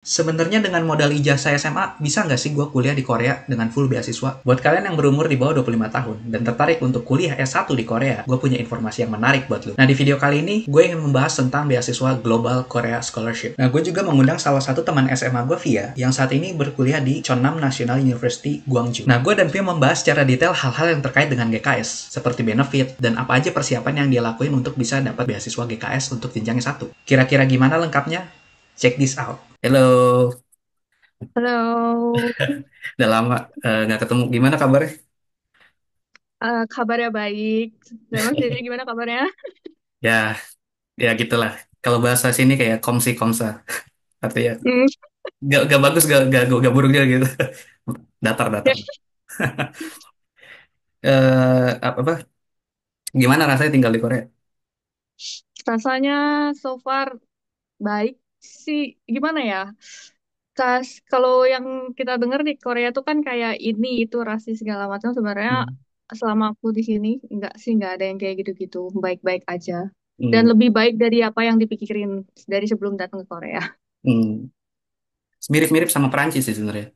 Sebenarnya dengan modal ijazah SMA, bisa nggak sih gue kuliah di Korea dengan full beasiswa? Buat kalian yang berumur di bawah 25 tahun dan tertarik untuk kuliah S1 di Korea, gue punya informasi yang menarik buat lu. Nah, di video kali ini, gue ingin membahas tentang beasiswa Global Korea Scholarship. Nah, gue juga mengundang salah satu teman SMA gue, Via, yang saat ini berkuliah di Chonnam National University, Gwangju. Nah, gue dan Via membahas secara detail hal-hal yang terkait dengan GKS, seperti benefit, dan apa aja persiapan yang dia lakuin untuk bisa dapat beasiswa GKS untuk jenjang S1. Kira-kira gimana lengkapnya? Check this out. Hello. Halo, Udah lama nggak ketemu. Gimana kabarnya? kabarnya baik. Memang sendiri gimana kabarnya? Ya, ya gitulah. Kalau bahasa sini kayak komsi komsa. Artinya Hmm. gak bagus, gak buruk juga gitu. Datar, datar. Apa? Gimana rasanya tinggal di Korea? Rasanya so far baik sih. Gimana ya? Kalau yang kita dengar di Korea tuh kan kayak ini itu rasis segala macam. Sebenarnya Hmm. selama aku di sini enggak sih, enggak ada yang kayak gitu-gitu. Baik-baik aja. Dan Hmm. lebih baik dari apa yang dipikirin dari sebelum datang ke Korea. Hmm. Mirip-mirip sama Perancis sih sebenarnya.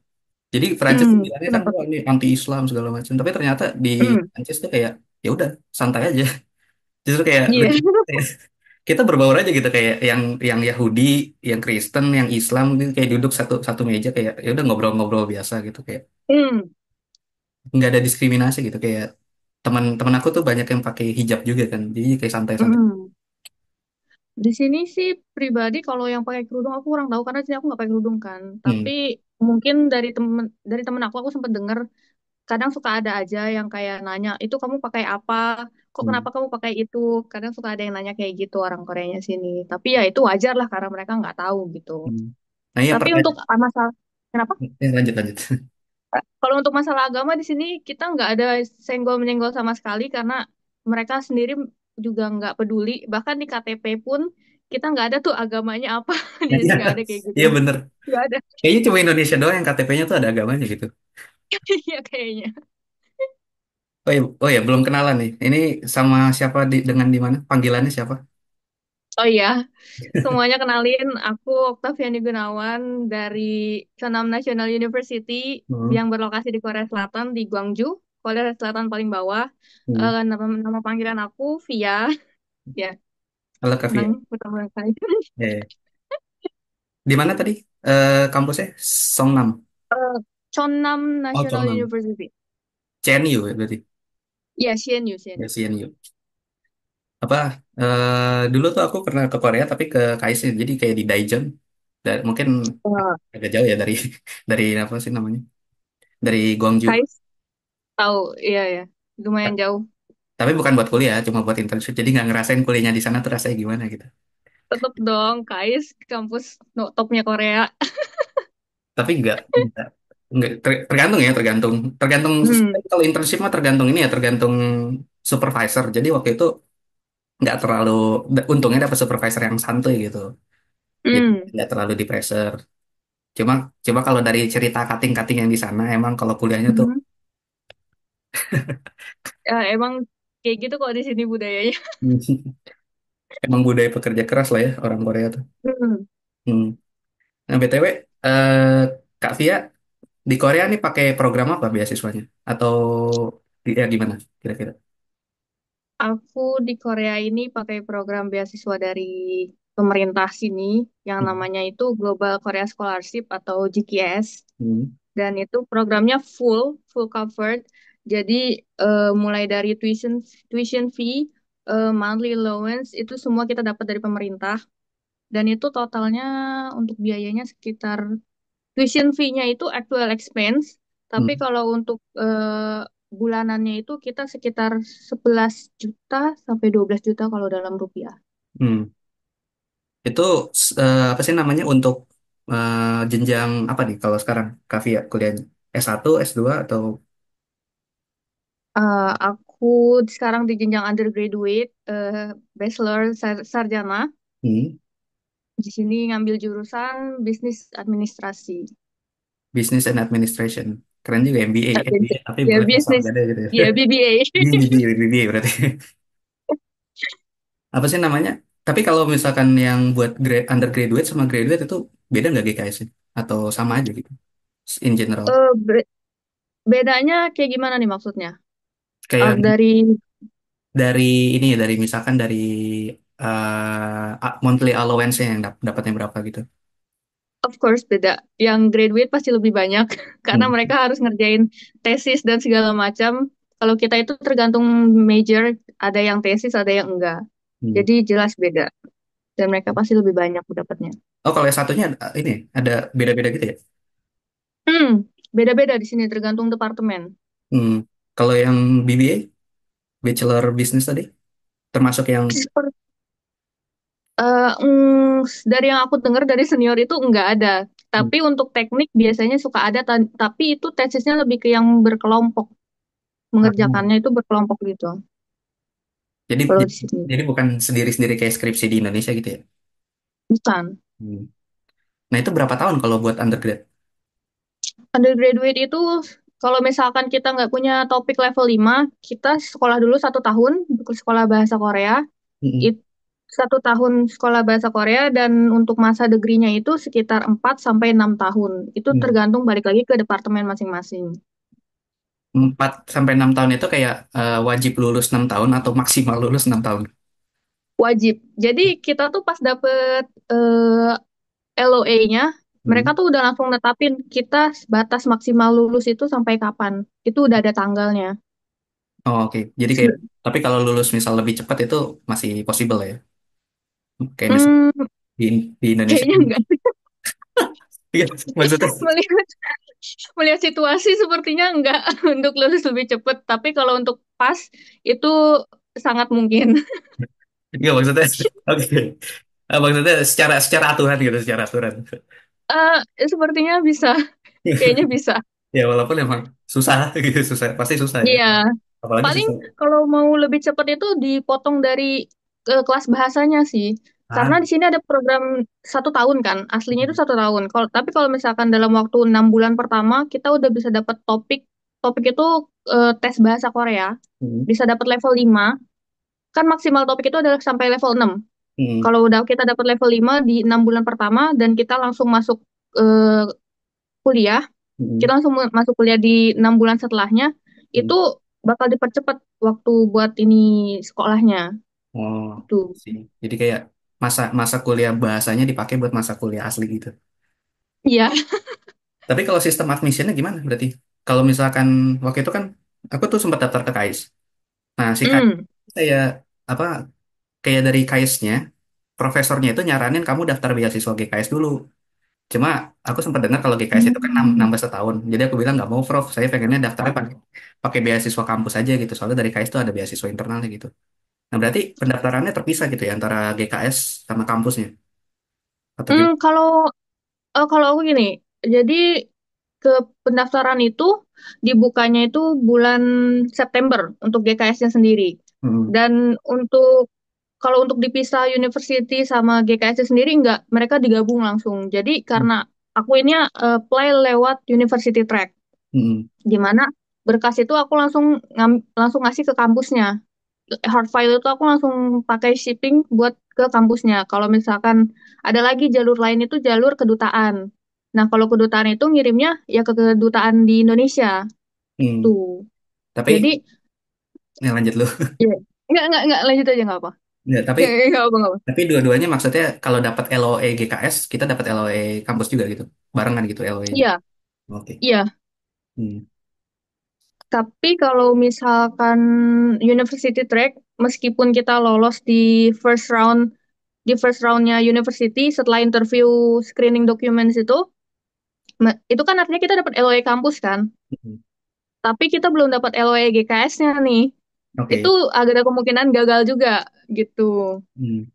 Jadi Perancis tuh bilangnya kan Kenapa wah tuh? ini anti Islam segala macam. Tapi ternyata di Hmm, Perancis tuh kayak ya udah santai aja. Justru kayak iya. kita berbaur aja gitu kayak yang Yahudi, yang Kristen, yang Islam gitu kayak duduk satu satu meja kayak ya udah ngobrol-ngobrol biasa gitu kayak Hmm, nggak ada diskriminasi gitu kayak teman-teman aku tuh banyak yang pakai hijab juga kan jadi kayak santai-santai. hmm. Di sini sih pribadi kalau yang pakai kerudung aku kurang tahu karena di sini aku nggak pakai kerudung kan. Tapi Hmm. mungkin dari temen aku sempat dengar kadang suka ada aja yang kayak nanya itu kamu pakai apa? Kok Hmm. kenapa kamu pakai itu? Kadang suka ada yang nanya kayak gitu orang Koreanya sini. Tapi ya itu wajar lah karena mereka nggak tahu gitu. Hmm. Nah iya Tapi untuk masalah kenapa? lanjut lanjut. Kalau untuk masalah agama di sini kita nggak ada senggol menyenggol sama sekali karena mereka sendiri juga nggak peduli. Bahkan di KTP pun kita nggak ada tuh agamanya apa. Di Nah, sini iya nggak ada kayak gitu. iya bener Nggak ada. kayaknya cuma Indonesia doang yang KTP-nya tuh ada agamanya gitu. Iya kayaknya. Oh ya belum kenalan nih ini sama siapa dengan di mana panggilannya siapa. Oh iya, semuanya kenalin. Aku Oktaviani Gunawan dari Sonam National University Hmm. yang berlokasi di Korea Selatan di Gwangju, Korea Selatan paling bawah. Hmm. Nama panggilan aku Via. Ya, Halo Kak Fia. senang bertemu kali. Ya, ya. Di mana tadi kampusnya Songnam. Chonnam Oh National Songnam University. CNU ya berarti. Ya, CNU, Ya CNU. CNU apa dulu tuh aku pernah ke Korea tapi ke KAIS jadi kayak di Daejeon dan mungkin Wah, agak jauh ya dari dari apa sih namanya dari Gwangju. Kais tahu, iya ya, lumayan jauh. Tapi bukan buat kuliah cuma buat internship jadi nggak ngerasain kuliahnya di sana tuh rasanya gimana gitu. Tetep dong, Kais kampus no, topnya Korea. Tapi nggak tergantung ya tergantung tergantung Hmm, kalau internship mah tergantung ini ya tergantung supervisor jadi waktu itu nggak terlalu untungnya dapat supervisor yang santuy gitu jadi hmm, nggak terlalu di pressure. Cuma coba kalau dari cerita kating-kating yang di sana emang kalau kuliahnya tuh hmm. Ya, emang kayak gitu kok di sini budayanya. emang budaya pekerja keras lah ya orang Korea tuh. Hmm. Hmm. Nah, BTW, eh, Kak Via di Korea nih pakai program apa beasiswanya? Atau ya gimana kira-kira? Aku di Korea ini pakai program beasiswa dari pemerintah sini yang Hmm. namanya itu Global Korea Scholarship atau GKS. Hmm. Dan itu programnya full covered. Jadi mulai dari tuition fee, monthly allowance itu semua kita dapat dari pemerintah. Dan itu totalnya untuk biayanya sekitar tuition fee-nya itu actual expense. Tapi Hmm. kalau untuk bulanannya itu kita sekitar 11 juta sampai 12 juta kalau dalam rupiah. Hmm. Itu apa sih namanya untuk jenjang apa nih kalau sekarang Kak Via kuliahnya? S1, S2 atau Aku sekarang di jenjang undergraduate, bachelor sarjana. hmm, Di sini ngambil jurusan bisnis administrasi. Business and Administration? Keren juga MBA, MBA tapi Ya pakai bisnis, sarjana gitu ya. ya BBA. BBA berarti. Apa sih namanya? Tapi kalau misalkan yang buat undergraduate sama graduate itu Beda nggak GKS -nya? Atau sama aja gitu in general? Eh, be- Bedanya kayak gimana nih maksudnya? Kayak Dari dari ini ya, dari misalkan dari monthly allowance-nya yang dapatnya berapa gitu. of course beda. Yang graduate pasti lebih banyak karena Hmm. mereka harus ngerjain tesis dan segala macam. Kalau kita itu tergantung major, ada yang tesis, ada yang enggak. Hmm. Jadi jelas beda dan mereka pasti lebih banyak dapatnya. Oh, kalau yang satunya ini ada beda-beda gitu ya? Hmm, beda-beda di sini tergantung departemen. Hmm. Kalau yang BBA, Bachelor Business tadi, termasuk yang Seperti dari yang aku dengar dari senior itu nggak ada. hmm. Tapi untuk teknik biasanya suka ada, tapi itu tesisnya lebih ke yang berkelompok. Ah, Mengerjakannya itu berkelompok gitu. jadi Kalau jadi di sini jadi bukan sendiri-sendiri kayak skripsi di Indonesia gitu ya? bukan. Hmm. Nah, itu berapa tahun kalau buat undergrad? Undergraduate itu kalau misalkan kita nggak punya topik level 5, kita sekolah dulu 1 tahun untuk sekolah bahasa Korea. Hmm. It, 1 tahun sekolah bahasa Korea dan untuk masa degree-nya itu sekitar 4 sampai 6 tahun. Itu Hmm. tergantung balik lagi ke departemen masing-masing. 4 sampai 6 tahun itu kayak wajib lulus 6 tahun atau maksimal lulus 6 tahun? Wajib. Jadi kita tuh pas dapet LOA-nya, mereka Hmm. tuh udah langsung netapin kita batas maksimal lulus itu sampai kapan. Itu udah ada tanggalnya. Oh, oke. Jadi kayak, tapi kalau lulus misal lebih cepat itu masih possible ya? Kayak misal Hmm, di, di Indonesia. kayaknya enggak. Iya, maksudnya. Melihat melihat situasi sepertinya enggak untuk lulus lebih cepat. Tapi kalau untuk pas itu sangat mungkin. Iya, maksudnya. Oke. Maksudnya secara secara aturan gitu, secara aturan. Sepertinya bisa. Kayaknya bisa. Ya, walaupun emang susah gitu, susah. Pasti susah ya. Iya. Apalagi Paling susah. kalau mau lebih cepat itu dipotong dari kelas bahasanya sih. Karena Ah. di sini ada program 1 tahun kan, aslinya itu 1 tahun. Tapi kalau misalkan dalam waktu 6 bulan pertama kita udah bisa dapat topik, topik itu tes bahasa Korea, Hmm. bisa dapat level 5. Kan maksimal topik itu adalah sampai level 6. Hmm. Kalau udah kita dapat level 5 di 6 bulan pertama dan kita langsung masuk eh, kuliah, Hmm. kita langsung masuk kuliah di 6 bulan setelahnya, Hmm. itu bakal dipercepat waktu buat ini sekolahnya. Oh, Itu. sih. Jadi kayak masa masa kuliah bahasanya dipakai buat masa kuliah asli gitu. Iya. Tapi kalau sistem admissionnya gimana berarti? Kalau misalkan waktu itu kan aku tuh sempat daftar ke KAIS. Nah, si KAIS Hmm. kayak apa? Kayak dari KAIS-nya, profesornya itu nyaranin kamu daftar beasiswa GKS dulu. Cuma aku sempat dengar kalau GKS itu kan Hmm. nambah setahun. Jadi aku bilang nggak mau, Prof. Saya pengennya daftarnya pakai pakai beasiswa kampus aja gitu. Soalnya dari KAIS itu ada beasiswa internalnya gitu. Nah, berarti pendaftarannya terpisah gitu ya antara GKS sama kampusnya. Atau Hmm, gimana? kalau aku gini, jadi ke pendaftaran itu dibukanya itu bulan September untuk GKS-nya sendiri. Hmm. Dan untuk kalau untuk dipisah university sama GKS sendiri enggak, mereka digabung langsung. Jadi karena aku ini apply lewat university track, Hmm. di mana berkas itu aku langsung ngasih ke kampusnya. Hard file itu aku langsung pakai shipping buat ke kampusnya. Kalau misalkan ada lagi jalur lain itu jalur kedutaan. Nah, kalau kedutaan itu ngirimnya ya ke kedutaan di Indonesia Hmm. tuh. Jadi Tapi ya lanjut lu. ya nggak lanjut aja nggak apa. Ya, Nggak apa nggak apa. tapi dua-duanya maksudnya kalau dapat LOE GKS, kita dapat LOE kampus juga gitu. Barengan gitu LOE-nya. Iya, Oke. iya. Hmm. Tapi kalau misalkan university track, meskipun kita lolos di first roundnya university setelah interview screening documents itu, itu kan artinya kita dapat LOE kampus kan, Hmm. tapi kita belum dapat LOE GKS-nya nih. Itu Oke. agak ada kemungkinan gagal juga gitu. Hmm.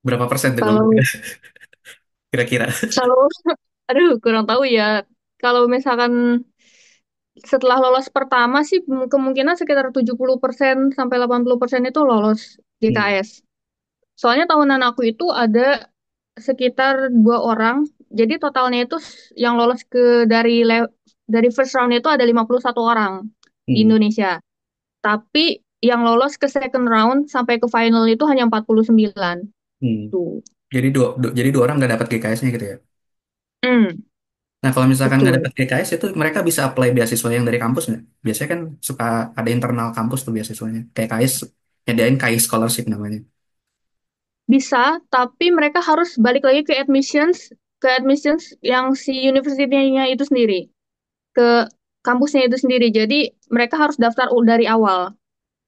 Berapa persen tuh kalau Kalau kira-kira? kalau aduh kurang tahu ya. Kalau misalkan setelah lolos pertama sih kemungkinan sekitar 70% sampai 80% itu lolos Hmm. GKS. Soalnya tahunan aku itu ada sekitar 2 orang. Jadi totalnya itu yang lolos dari first round itu ada 51 orang di Hmm. Indonesia. Tapi yang lolos ke second round sampai ke final itu hanya 49. Hmm. Tuh. Jadi dua orang nggak dapat GKS-nya gitu ya? Hmm, Nah, kalau misalkan nggak betul. dapet GKS itu mereka bisa apply beasiswa yang dari kampus nggak? Biasanya kan suka ada internal kampus tuh beasiswanya. Kayak KAIS, nyediain KAIS scholarship namanya. Bisa, tapi mereka harus balik lagi ke admissions yang si university-nya itu sendiri, ke kampusnya itu sendiri. Jadi mereka harus daftar dari awal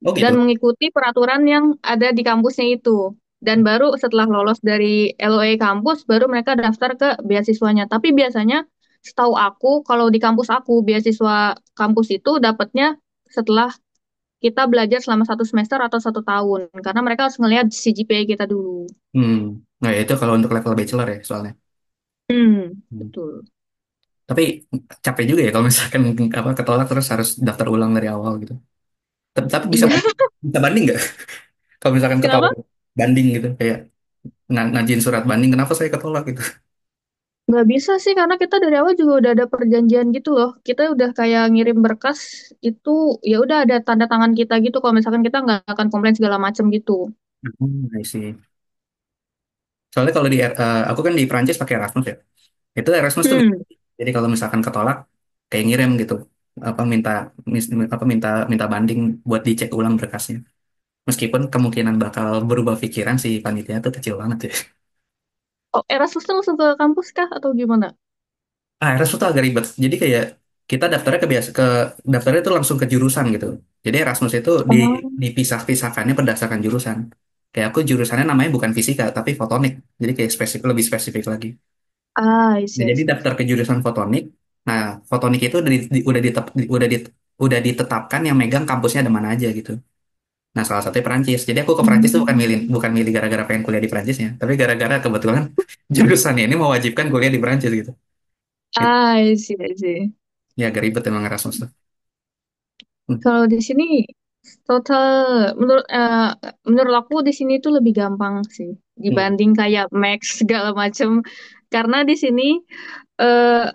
Oh dan gitu. mengikuti peraturan yang ada di kampusnya itu. Dan baru setelah lolos dari LOA kampus, baru mereka daftar ke beasiswanya. Tapi biasanya, setahu aku, kalau di kampus aku, beasiswa kampus itu dapatnya setelah kita belajar selama 1 semester atau 1 tahun. Karena mereka harus ngelihat CGPA kita dulu. Hmm. Nah, ya itu kalau untuk level bachelor ya soalnya. Hmm. Betul. Tapi capek juga ya kalau misalkan apa ketolak terus harus daftar ulang dari awal gitu. Tapi bisa Iya, bisa banding nggak? Kalau misalkan kenapa? ketolak banding gitu kayak ngajuin surat banding kenapa saya ketolak gitu. Nggak bisa sih, karena kita dari awal juga udah ada perjanjian gitu loh. Kita udah kayak ngirim berkas itu, ya udah ada tanda tangan kita gitu. Kalau misalkan kita nggak akan komplain segala macam gitu. I see. Soalnya kalau aku kan di Prancis pakai Erasmus ya. Itu Erasmus tuh Hmm. jadi kalau misalkan ketolak kayak ngirim gitu apa apa minta banding buat dicek ulang berkasnya. Meskipun kemungkinan bakal berubah pikiran si panitia tuh kecil banget ya. Oh, Erasmus tuh langsung ke kampus kah atau gimana? Erasmus tuh agak ribet. Jadi kayak kita daftarnya daftarnya tuh langsung ke jurusan gitu. Jadi Erasmus itu Oh, dipisah-pisahkannya berdasarkan jurusan. Kayak aku jurusannya namanya bukan fisika tapi fotonik. Jadi kayak lebih spesifik lagi. I Nah, see, I jadi see. daftar ke jurusan fotonik. Nah, fotonik itu udah ditetapkan yang megang kampusnya ada mana aja gitu. Nah, salah satunya Perancis. Jadi aku ke Perancis tuh Hmm. bukan milih gara-gara pengen kuliah di Perancisnya, tapi gara-gara kebetulan jurusannya ini mewajibkan kuliah di Perancis gitu. Gitu. I see, I see. Ya, agak ribet emang Erasmus tuh. Hmm. Kalau di sini total menurut menurut aku di sini tuh lebih gampang sih Hmm. dibanding kayak Max segala macem. Karena di sini eh,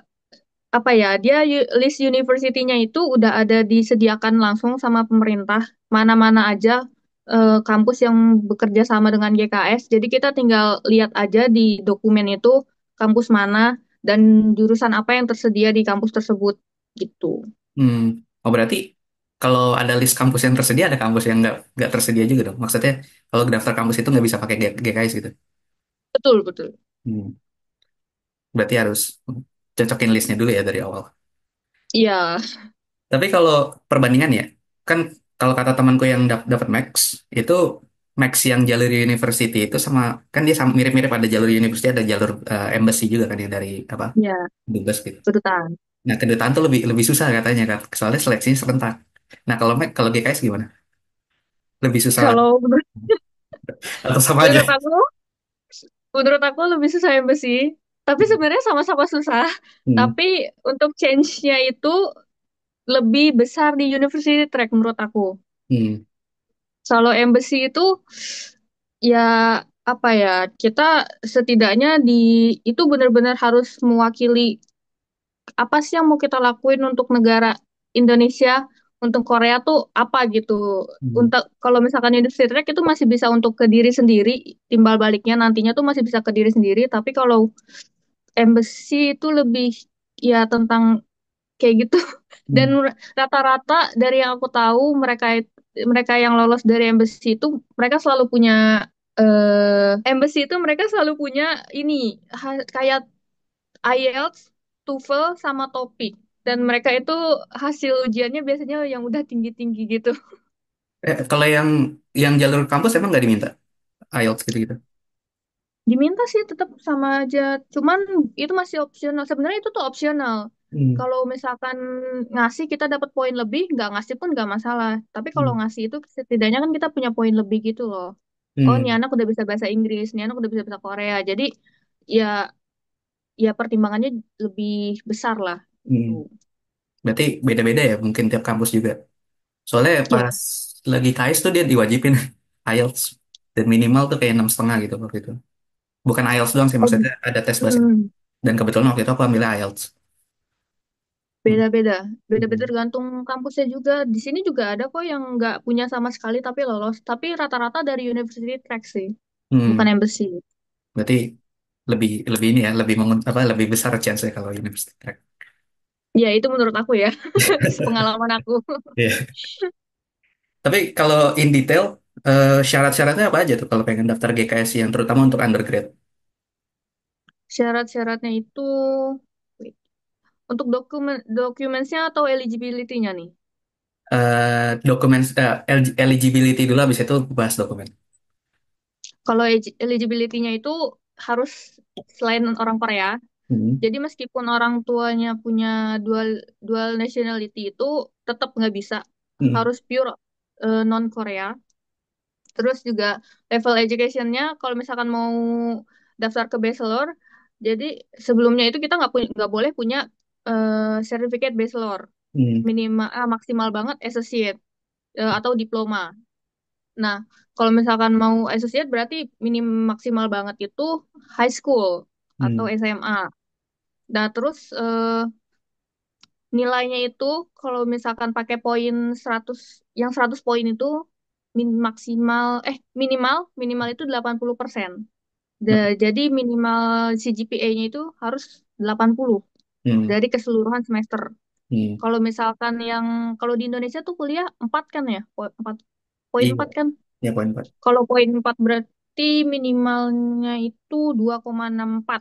apa ya, dia list university-nya itu udah ada disediakan langsung sama pemerintah, mana-mana aja kampus yang bekerja sama dengan GKS. Jadi kita tinggal lihat aja di dokumen itu kampus mana dan jurusan apa yang tersedia di kampus tersebut gitu. Hmm. Oh, berarti kalau ada list kampus yang tersedia, ada kampus yang nggak tersedia juga dong. Maksudnya kalau daftar kampus itu nggak bisa pakai GKS gitu. Betul, betul. Hmm. Berarti harus cocokin listnya dulu ya dari awal. Iya, Tapi kalau perbandingan ya, kan kalau kata temanku yang dapat Max, itu Max yang jalur university itu sama, kan dia mirip-mirip ada jalur university, ada jalur embassy juga kan yang dari apa, iya, dubes gitu. kedutaan. Nah, kedutaan tuh lebih lebih susah katanya kan, soalnya seleksinya serentak. Nah, kalau GKS gimana? Lebih susah Kalau menurut, atau sama aja? menurut aku, menurut aku lebih susah embassy. Tapi sebenarnya sama-sama susah. Hmm. Tapi untuk change-nya itu lebih besar di university track menurut aku. Hmm. Kalau embassy itu ya apa ya, kita setidaknya itu benar-benar harus mewakili apa sih yang mau kita lakuin untuk negara Indonesia, untuk Korea tuh apa gitu. Hmm. Untuk kalau misalkan industri track itu masih bisa untuk ke diri sendiri, timbal baliknya nantinya tuh masih bisa ke diri sendiri, tapi kalau embassy itu lebih ya tentang kayak gitu. Dan Hmm. rata-rata dari yang aku tahu, mereka yang lolos dari embassy itu mereka selalu punya embassy itu mereka selalu punya ini kayak IELTS, TOEFL sama TOPIK. Dan mereka itu hasil ujiannya biasanya yang udah tinggi-tinggi gitu. Kalau yang jalur kampus emang nggak diminta IELTS gitu-gitu? Diminta sih tetap sama aja. Cuman itu masih opsional. Sebenarnya itu tuh opsional. Hmm. Kalau misalkan ngasih kita dapat poin lebih, nggak ngasih pun nggak masalah. Tapi kalau Hmm. ngasih itu setidaknya kan kita punya poin lebih gitu loh. Oh, nih Hmm. anak udah bisa bahasa Inggris, nih anak udah bisa bahasa Korea. Jadi ya ya pertimbangannya lebih besar lah Hmm. gitu. Berarti beda-beda ya mungkin tiap kampus juga. Soalnya Ya. pas lagi KAIS tuh dia diwajibin IELTS dan minimal tuh kayak 6,5 gitu waktu itu. Bukan IELTS doang sih, Oh, maksudnya ada tes bahasa. mm, Dan kebetulan waktu itu aku ambil IELTS. Hmm. beda-beda, beda-beda Hmm. tergantung kampusnya juga. Di sini juga ada kok yang nggak punya sama sekali tapi lolos. Tapi rata-rata dari university track sih, bukan Hmm. embassy. Berarti lebih lebih ini ya, lebih besar chance-nya kalau university track. Ya, itu menurut aku ya, sepengalaman aku. Iya. Tapi kalau in detail, syarat-syaratnya apa aja tuh kalau pengen daftar GKS yang terutama untuk undergrad? Syarat-syaratnya itu, wait, untuk dokumennya atau eligibility-nya nih? Dokumen eligibility dulu, habis itu bahas dokumen. Kalau eligibility-nya itu harus selain orang Korea, Hmm. jadi meskipun orang tuanya punya dual dual nationality itu tetap nggak bisa, Hmm. harus pure non Korea. Terus juga level education-nya kalau misalkan mau daftar ke bachelor, jadi sebelumnya itu kita nggak boleh punya sertifikat bachelor, Hmm. minimal maksimal banget associate atau diploma. Nah, kalau misalkan mau associate berarti minim maksimal banget itu high school atau Hmm. SMA. Nah, terus nilainya itu kalau misalkan pakai poin 100, yang 100 poin itu maksimal minimal minimal itu 80%. Jadi minimal CGPA-nya itu harus 80 Hmm. dari keseluruhan semester. Hmm. Kalau misalkan kalau di Indonesia tuh kuliah 4 kan ya? 4, poin Iya, 4 kan? ya poin 4. Kalau poin 4 berarti minimalnya itu 2,64.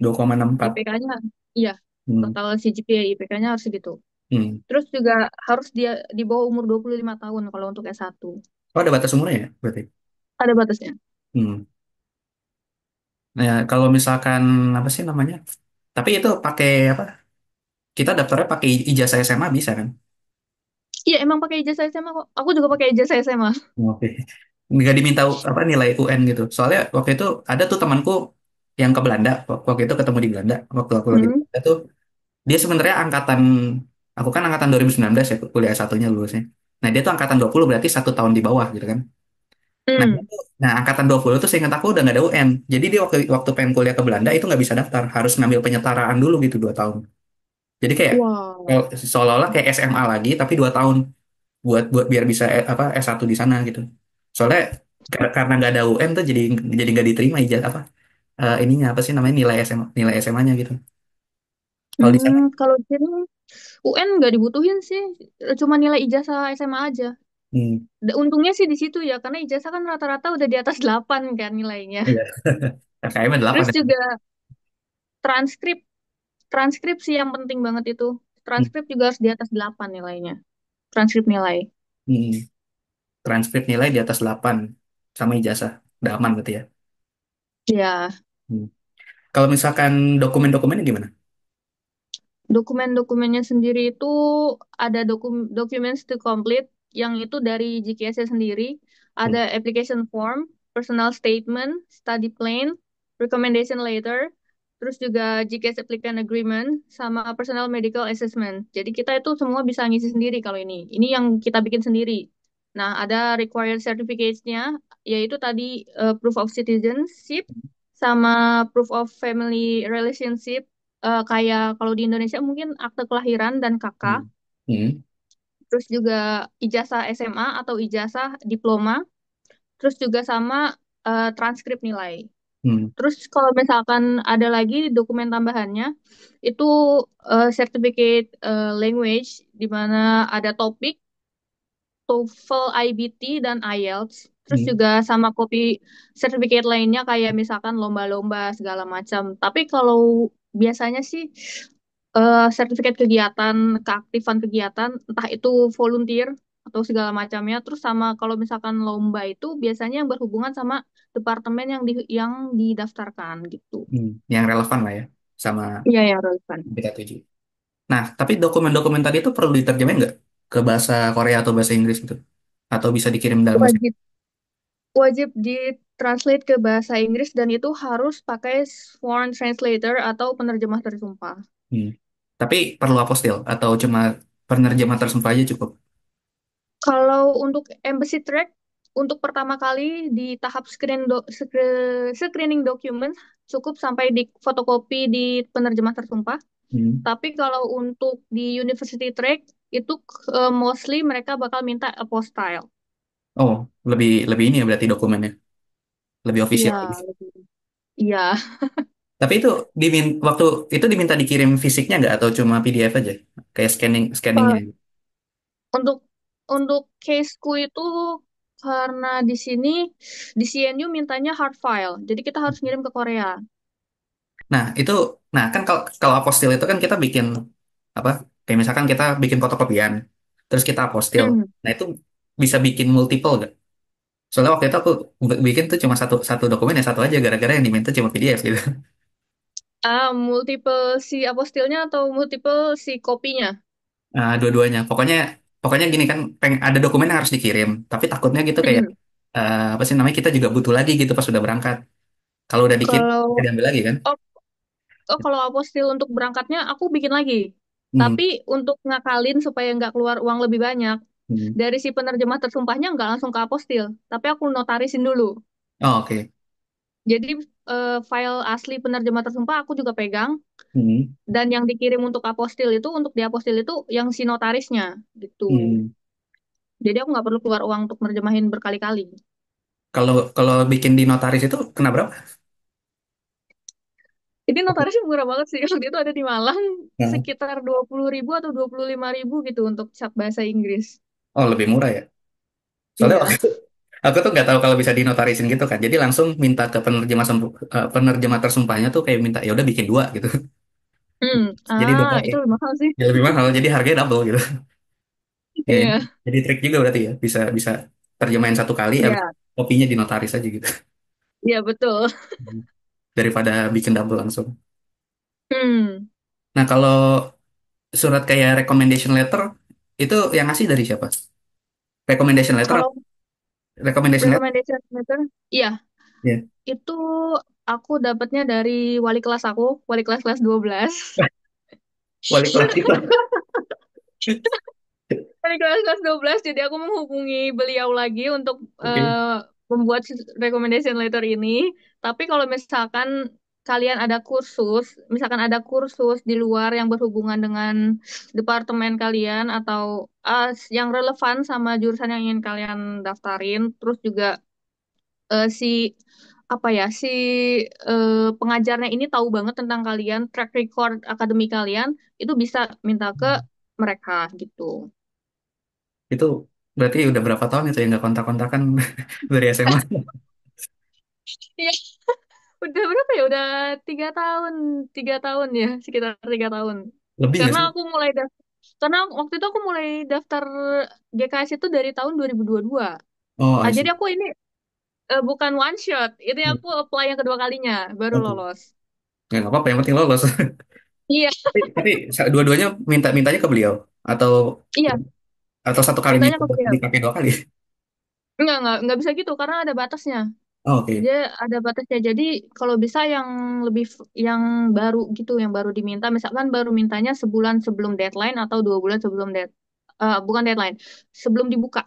2,64. IPK-nya, iya, Hmm. total CGPA IPK-nya harus segitu. Hmm. Terus juga harus dia di bawah umur 25 tahun kalau untuk S1. Oh, ada batas umurnya ya berarti? Ada batasnya. Hmm. Nah, kalau misalkan apa sih namanya? Tapi itu pakai apa? Kita daftarnya pakai ijazah SMA bisa kan? Iya, emang pakai ijazah SMA kok. Aku juga pakai ijazah SMA. Oke. Nggak diminta apa nilai UN gitu. Soalnya waktu itu ada tuh temanku yang ke Belanda. Waktu itu ketemu di Belanda. Waktu aku lagi di Hmm. Belanda tuh, dia sebenarnya angkatan, aku kan angkatan 2019 ya, kuliah S1-nya lulusnya. Nah, dia tuh angkatan 20 berarti 1 tahun di bawah gitu kan. Nah, Hmm. nah angkatan 20 tuh seingat aku udah nggak ada UN. Jadi dia waktu waktu pengen kuliah ke Belanda itu nggak bisa daftar, harus ngambil penyetaraan dulu gitu 2 tahun. Jadi kayak Wow. seolah-olah kayak SMA lagi tapi 2 tahun buat biar bisa S1 di sana gitu. Soalnya karena nggak ada UN tuh jadi nggak diterima ijazah ininya apa sih namanya nilai SMA-nya gitu. Kalau di sana, Kalau di sini UN nggak dibutuhin sih, cuma nilai ijazah SMA aja. hmm, Untungnya sih di situ ya, karena ijazah kan rata-rata udah di atas 8 kan nilainya. iya. KKM 8 Terus ya. juga transkrip, transkrip sih yang penting banget itu. Hmm, Transkrip juga harus di atas 8 nilainya. Transkrip nilai. hmm. Transkrip nilai di atas 8 sama ijazah. Udah aman berarti ya. Ya, Hmm. Kalau misalkan dokumen-dokumennya gimana? dokumen-dokumennya sendiri itu ada documents to complete yang itu dari GKS sendiri, Hmm. ada application form, personal statement, study plan, recommendation letter, terus juga GKS applicant agreement sama personal medical assessment. Jadi kita itu semua bisa ngisi sendiri kalau ini. Ini yang kita bikin sendiri. Nah, ada required certificates-nya yaitu tadi proof of citizenship sama proof of family relationship. Kayak kalau di Indonesia mungkin akte kelahiran dan kakak, Hmm. Hmm. terus juga ijazah SMA atau ijazah diploma, terus juga sama transkrip nilai. Hmm. Terus kalau misalkan ada lagi dokumen tambahannya, itu certificate language, di mana ada topik, TOEFL, IBT, dan IELTS. Terus Hmm. juga sama kopi sertifikat lainnya kayak misalkan lomba-lomba segala macam. Tapi kalau biasanya sih sertifikat kegiatan, keaktifan kegiatan, entah itu volunteer atau segala macamnya. Terus sama kalau misalkan lomba itu biasanya yang berhubungan sama departemen yang didaftarkan gitu. Hmm. Yang relevan lah ya sama Iya, ya relevan. yang kita tuju. Nah, tapi dokumen-dokumen tadi itu perlu diterjemahin nggak ke bahasa Korea atau bahasa Inggris gitu? Atau bisa dikirim dalam bahasa Wajib wajib ditranslate ke bahasa Inggris dan itu harus pakai sworn translator atau penerjemah tersumpah. Hmm. Tapi perlu apostil atau cuma penerjemah tersumpah aja cukup? Kalau untuk embassy track, untuk pertama kali di tahap screening document cukup sampai di fotokopi di penerjemah tersumpah. Hmm. Tapi kalau untuk di university track itu mostly mereka bakal minta apostille. Oh, lebih lebih ini ya berarti dokumennya lebih official Iya, lagi. lebih. Iya. Tapi itu waktu itu diminta dikirim fisiknya nggak atau cuma PDF aja? Kayak scanningnya. Eh, untuk untuk caseku itu karena di CNU mintanya hard file, jadi kita harus ngirim ke Korea. Nah, itu nah kan kalau kalau apostil itu kan kita bikin apa? Kayak misalkan kita bikin fotokopian, terus kita apostil. Hmm. Nah, itu bisa bikin multiple nggak? Soalnya waktu itu aku bikin tuh cuma satu satu dokumen ya satu aja gara-gara yang diminta cuma PDF gitu. Multiple si apostilnya atau multiple si kopinya? Nah, dua-duanya. Pokoknya pokoknya gini kan ada dokumen yang harus dikirim, tapi takutnya gitu kayak Hmm. apa sih namanya kita juga butuh lagi gitu pas sudah berangkat. Kalau udah dikirim Kalau bisa diambil lagi kan? oh, kalau apostil untuk berangkatnya aku bikin lagi. Hmm. Tapi untuk ngakalin supaya nggak keluar uang lebih banyak, Hmm. dari si penerjemah tersumpahnya nggak langsung ke apostil, tapi aku notarisin dulu. Oh, oke. Jadi file asli penerjemah tersumpah aku juga pegang, Hmm. dan yang dikirim untuk apostil itu, untuk di apostil itu yang si notarisnya gitu. Hmm. Jadi aku nggak perlu keluar uang untuk nerjemahin berkali-kali. Kalau kalau bikin di notaris itu kena berapa? Ini notarisnya murah banget sih. Waktu itu ada di Malang Nah. sekitar 20.000 atau 25.000 gitu untuk cap bahasa Inggris. Oh, lebih murah ya. Soalnya Iya. waktu itu aku tuh nggak tahu kalau bisa dinotarisin gitu kan. Jadi langsung minta ke penerjemah penerjemah tersumpahnya tuh kayak minta ya udah bikin dua gitu. Jadi udah pakai. Itu lebih mahal sih. Ya lebih mahal. Jadi harganya double gitu. Ya, Iya, jadi trik juga berarti ya. Bisa bisa terjemahin satu kali, habis iya, kopinya dinotaris aja gitu. iya betul. Daripada bikin double langsung. Hmm. Nah, kalau surat kayak recommendation letter itu yang ngasih dari siapa? Recommendation letter Kalau recommendation letter recommendation letter, iya, ya. itu aku dapatnya dari wali kelas aku, wali kelas 12. Wali kelas kita. Dari kelas 12, jadi aku menghubungi beliau lagi untuk Oke. membuat recommendation letter ini. Tapi kalau misalkan kalian ada kursus, misalkan ada kursus di luar yang berhubungan dengan departemen kalian atau yang relevan sama jurusan yang ingin kalian daftarin, terus juga si apa ya si pengajarnya ini tahu banget tentang kalian, track record akademi kalian, itu bisa minta ke mereka gitu. Itu berarti udah berapa tahun itu ya nggak kontak-kontakan dari SMA? Udah berapa ya? Udah 3 tahun, 3 tahun ya, sekitar 3 tahun. Lebih nggak Karena sih? aku mulai karena waktu itu aku mulai daftar GKS itu dari tahun 2022. Oh, I Jadi see. aku ini bukan one shot, ini aku apply yang kedua kalinya, baru Oke. lolos. Nggak apa-apa, yang penting lolos. Iya, Tapi dua-duanya mintanya ke beliau atau iya, atau satu kalinya mintanya itu ke beliau. dipakai dua kali. Enggak bisa gitu karena ada batasnya. Oh, oke. Dia ada batasnya. Jadi kalau bisa yang lebih yang baru gitu, yang baru diminta, misalkan baru mintanya sebulan sebelum deadline atau 2 bulan sebelum bukan deadline, sebelum dibuka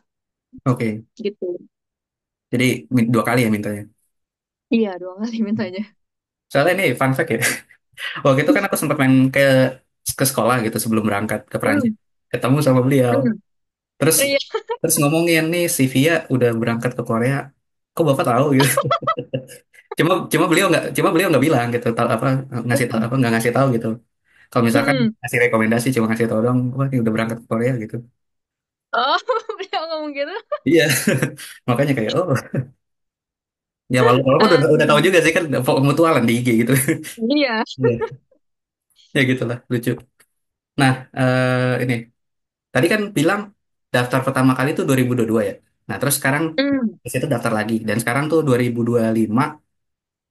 Oke. gitu. Jadi dua kali ya mintanya. Iya, 2 kali mintanya. Soalnya ini fun fact ya. Waktu itu kan aku sempat main ke sekolah gitu sebelum berangkat ke Perancis. Hmm, Ketemu sama beliau. hmm. Terus Iya. terus ngomongin nih si Via udah berangkat ke Korea. Kok Bapak tahu gitu? Cuma cuma beliau nggak bilang gitu. Tahu apa ngasih tahu apa nggak ngasih tahu gitu. Kalau misalkan Hmm. ngasih rekomendasi cuma ngasih tahu dong, wah ini udah berangkat ke Korea gitu. Oh, beliau ngomong gitu. Iya. Makanya kayak oh ya walaupun Ah, udah tahu juga sih kan mutualan di IG gitu. iya. Iya. Ya gitulah lucu. Nah, ini tadi kan bilang daftar pertama kali tuh 2022 ya. Nah, terus sekarang Hmm. di situ daftar lagi dan sekarang tuh 2025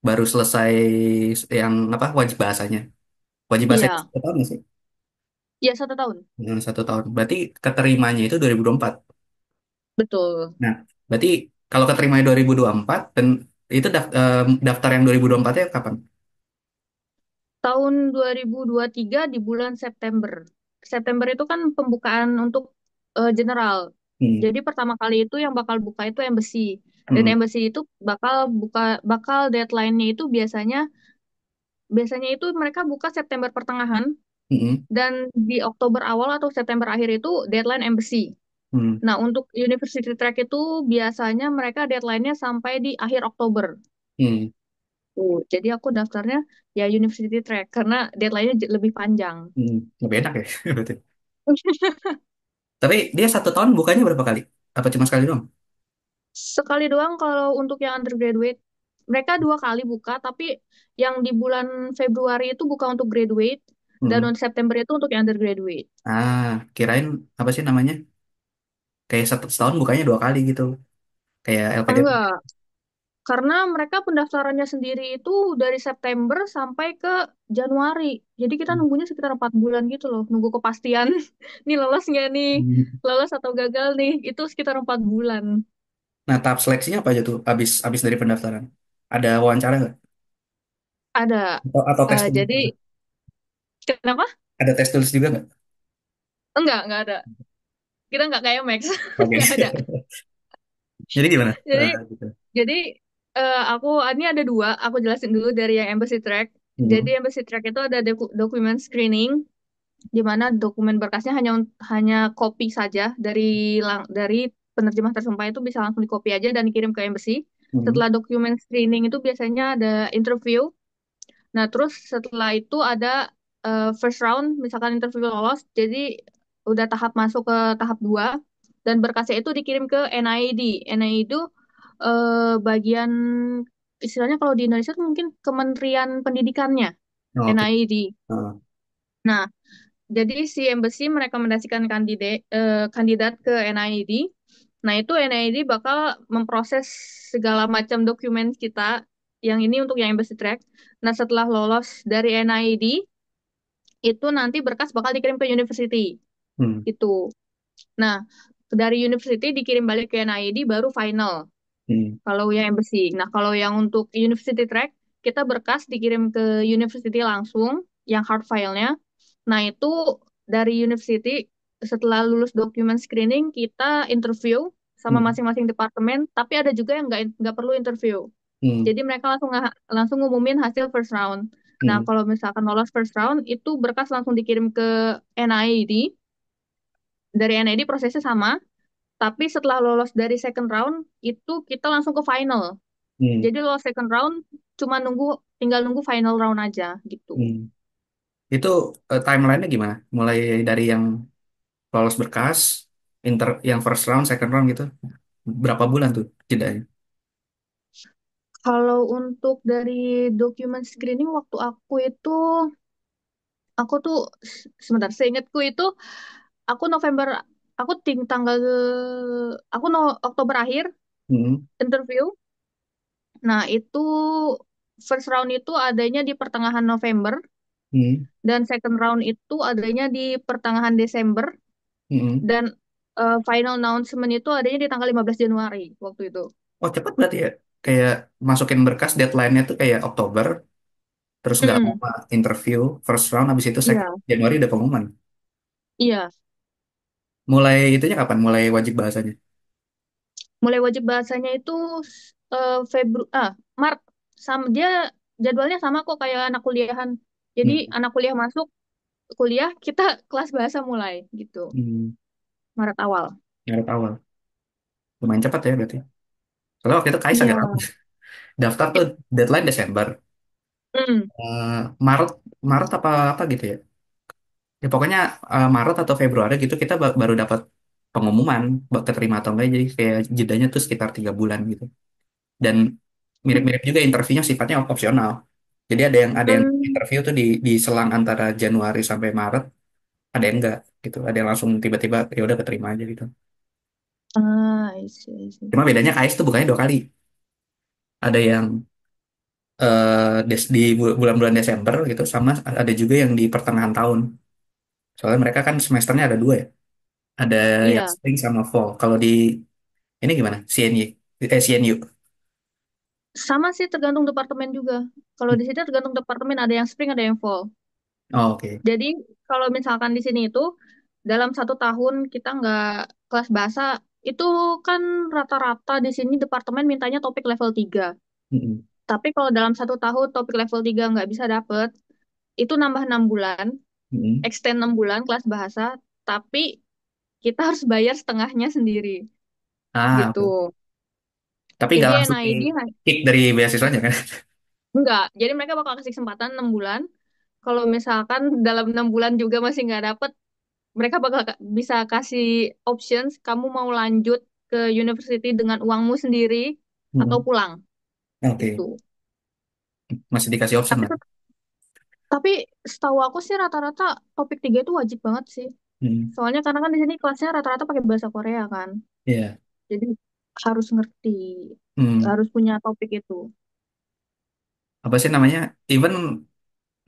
baru selesai yang apa wajib bahasanya. Wajib bahasa itu Iya. 1 tahun nggak sih? Iya, 1 tahun. 1 tahun. Berarti keterimanya itu 2024. Betul. Nah, berarti kalau keterimanya 2024 dan itu daftar yang 2024-nya kapan? Tahun 2023 di bulan September. September itu kan pembukaan untuk general. Hmm. Jadi pertama kali itu yang bakal buka itu embassy. Dan Hmm. embassy itu bakal deadline-nya itu biasanya biasanya itu mereka buka September pertengahan Hmm. dan di Oktober awal atau September akhir itu deadline embassy. Hmm. Nah, untuk university track itu biasanya mereka deadline-nya sampai di akhir Oktober. Hmm. Jadi aku daftarnya ya University Track karena deadline-nya lebih panjang. Lebih enak ya berarti. Tapi dia 1 tahun bukanya berapa kali? Apa cuma sekali doang? Sekali doang kalau untuk yang undergraduate. Mereka 2 kali buka, tapi yang di bulan Februari itu buka untuk graduate, dan Mm. untuk September itu untuk yang undergraduate. Kirain apa sih namanya? Kayak satu setahun bukanya 2 kali gitu. Kayak LPDP. Enggak, karena mereka pendaftarannya sendiri itu dari September sampai ke Januari. Jadi kita nunggunya sekitar 4 bulan gitu loh, nunggu kepastian. Nih lolos nggak nih? Hmm. Lolos atau gagal nih? Itu sekitar 4 bulan. Nah, tahap seleksinya apa aja tuh? Abis dari pendaftaran. Ada wawancara nggak? Ada. Atau tes tulis Jadi juga? kenapa? Ada tes tulis juga nggak? Enggak ada. Kita nggak kayak Max. Oke. Nggak ada. Jadi gimana? Jadi Gitu. Jadi aku ini ada dua. Aku jelasin dulu dari yang embassy track. Jadi Hmm. embassy track itu ada dokumen screening, di mana dokumen berkasnya hanya copy saja dari penerjemah tersumpah itu bisa langsung di copy aja dan dikirim ke embassy. Hmm. Setelah dokumen screening itu biasanya ada interview. Nah, terus setelah itu ada first round, misalkan interview lolos, jadi udah tahap masuk ke tahap 2 dan berkasnya itu dikirim ke NID. NID itu bagian istilahnya kalau di Indonesia tuh mungkin Kementerian Pendidikannya, Oh, oke. NID. Ah. Nah, jadi si embassy merekomendasikan kandidat ke NID. Nah, itu NID bakal memproses segala macam dokumen kita. Yang ini untuk yang embassy track. Nah, setelah lolos dari NID, itu nanti berkas bakal dikirim ke university. Hmm. Gitu. Nah, dari university dikirim balik ke NID baru final. Hmm. Kalau yang embassy. Nah, kalau yang untuk university track, kita berkas dikirim ke university langsung, yang hard file-nya. Nah, itu dari university, setelah lulus dokumen screening, kita interview sama Hmm. masing-masing departemen, tapi ada juga yang nggak perlu interview. Hmm. Jadi mereka langsung ngumumin hasil first round. Nah, Hmm. kalau misalkan lolos first round, itu berkas langsung dikirim ke NID. Dari NID prosesnya sama, tapi setelah lolos dari second round, itu kita langsung ke final. Hmm. Jadi lolos second round, cuma tinggal nunggu final round aja gitu. Hmm. Itu timelinenya gimana? Mulai dari yang lolos berkas, yang first round, second round gitu. Berapa bulan tuh jedanya? Kalau untuk dari dokumen screening waktu aku tuh sebentar, seingatku itu aku November, tanggal, Oktober akhir Hmm. interview. Nah, itu first round itu adanya di pertengahan November Hmm. dan second round itu adanya di pertengahan Desember Hmm. dan final announcement itu adanya di tanggal 15 Januari waktu itu. Oh, cepet berarti ya? Kayak masukin berkas deadline-nya tuh kayak Oktober, terus nggak mau Mm, interview, first round, habis itu second iya, Januari udah pengumuman. iya. Mulai itunya kapan? Mulai wajib bahasanya? Mulai wajib bahasanya itu Maret. Sama dia jadwalnya sama kok kayak anak kuliahan. Jadi Hmm. anak kuliah masuk kuliah, kita kelas bahasa mulai gitu. Hmm. Maret awal. Maret awal. Lumayan cepat ya berarti. Soalnya waktu itu Kaisang Iya. ya, daftar tuh deadline Desember. Mm, Maret, Maret apa apa gitu ya. Ya pokoknya Maret atau Februari gitu kita baru dapat pengumuman keterima atau enggak. Jadi kayak jedanya tuh sekitar 3 bulan gitu. Dan mirip-mirip juga interviewnya sifatnya opsional. Jadi ada yang mm. interview tuh di selang antara Januari sampai Maret, ada yang enggak gitu. Ada yang langsung tiba-tiba ya udah keterima aja gitu. I see, I see. Cuma bedanya KS tuh bukannya 2 kali. Ada yang di bulan-bulan Desember gitu, sama ada juga yang di pertengahan tahun. Soalnya mereka kan semesternya ada 2 ya. Ada yang Iya, spring sama fall. Kalau di ini gimana? CNY, CNU. sama sih tergantung departemen juga. Kalau di sini tergantung departemen, ada yang spring, ada yang fall. Oh, oke. Jadi kalau misalkan di sini itu dalam 1 tahun kita nggak kelas bahasa, itu kan rata-rata di sini departemen mintanya topik level 3. Mm-mm. Tapi kalau dalam 1 tahun topik level 3 nggak bisa dapet, itu nambah 6 bulan, Mm-mm. extend 6 bulan kelas bahasa, tapi kita harus bayar setengahnya sendiri gitu. Oke. Tapi nggak Jadi langsung di NID kick dari beasiswanya kan? Enggak, jadi mereka bakal kasih kesempatan 6 bulan. Kalau misalkan dalam 6 bulan juga masih nggak dapet, mereka bakal bisa kasih options, kamu mau lanjut ke university dengan uangmu sendiri atau Hmm. pulang Oke, gitu. masih dikasih option Tapi lah. tapi setahu aku sih rata-rata topik 3 itu wajib banget sih. Hmm. Soalnya karena kan di sini kelasnya rata-rata pakai bahasa Korea kan. Iya. Jadi harus ngerti, Hmm. harus punya topik itu. Apa sih namanya? Even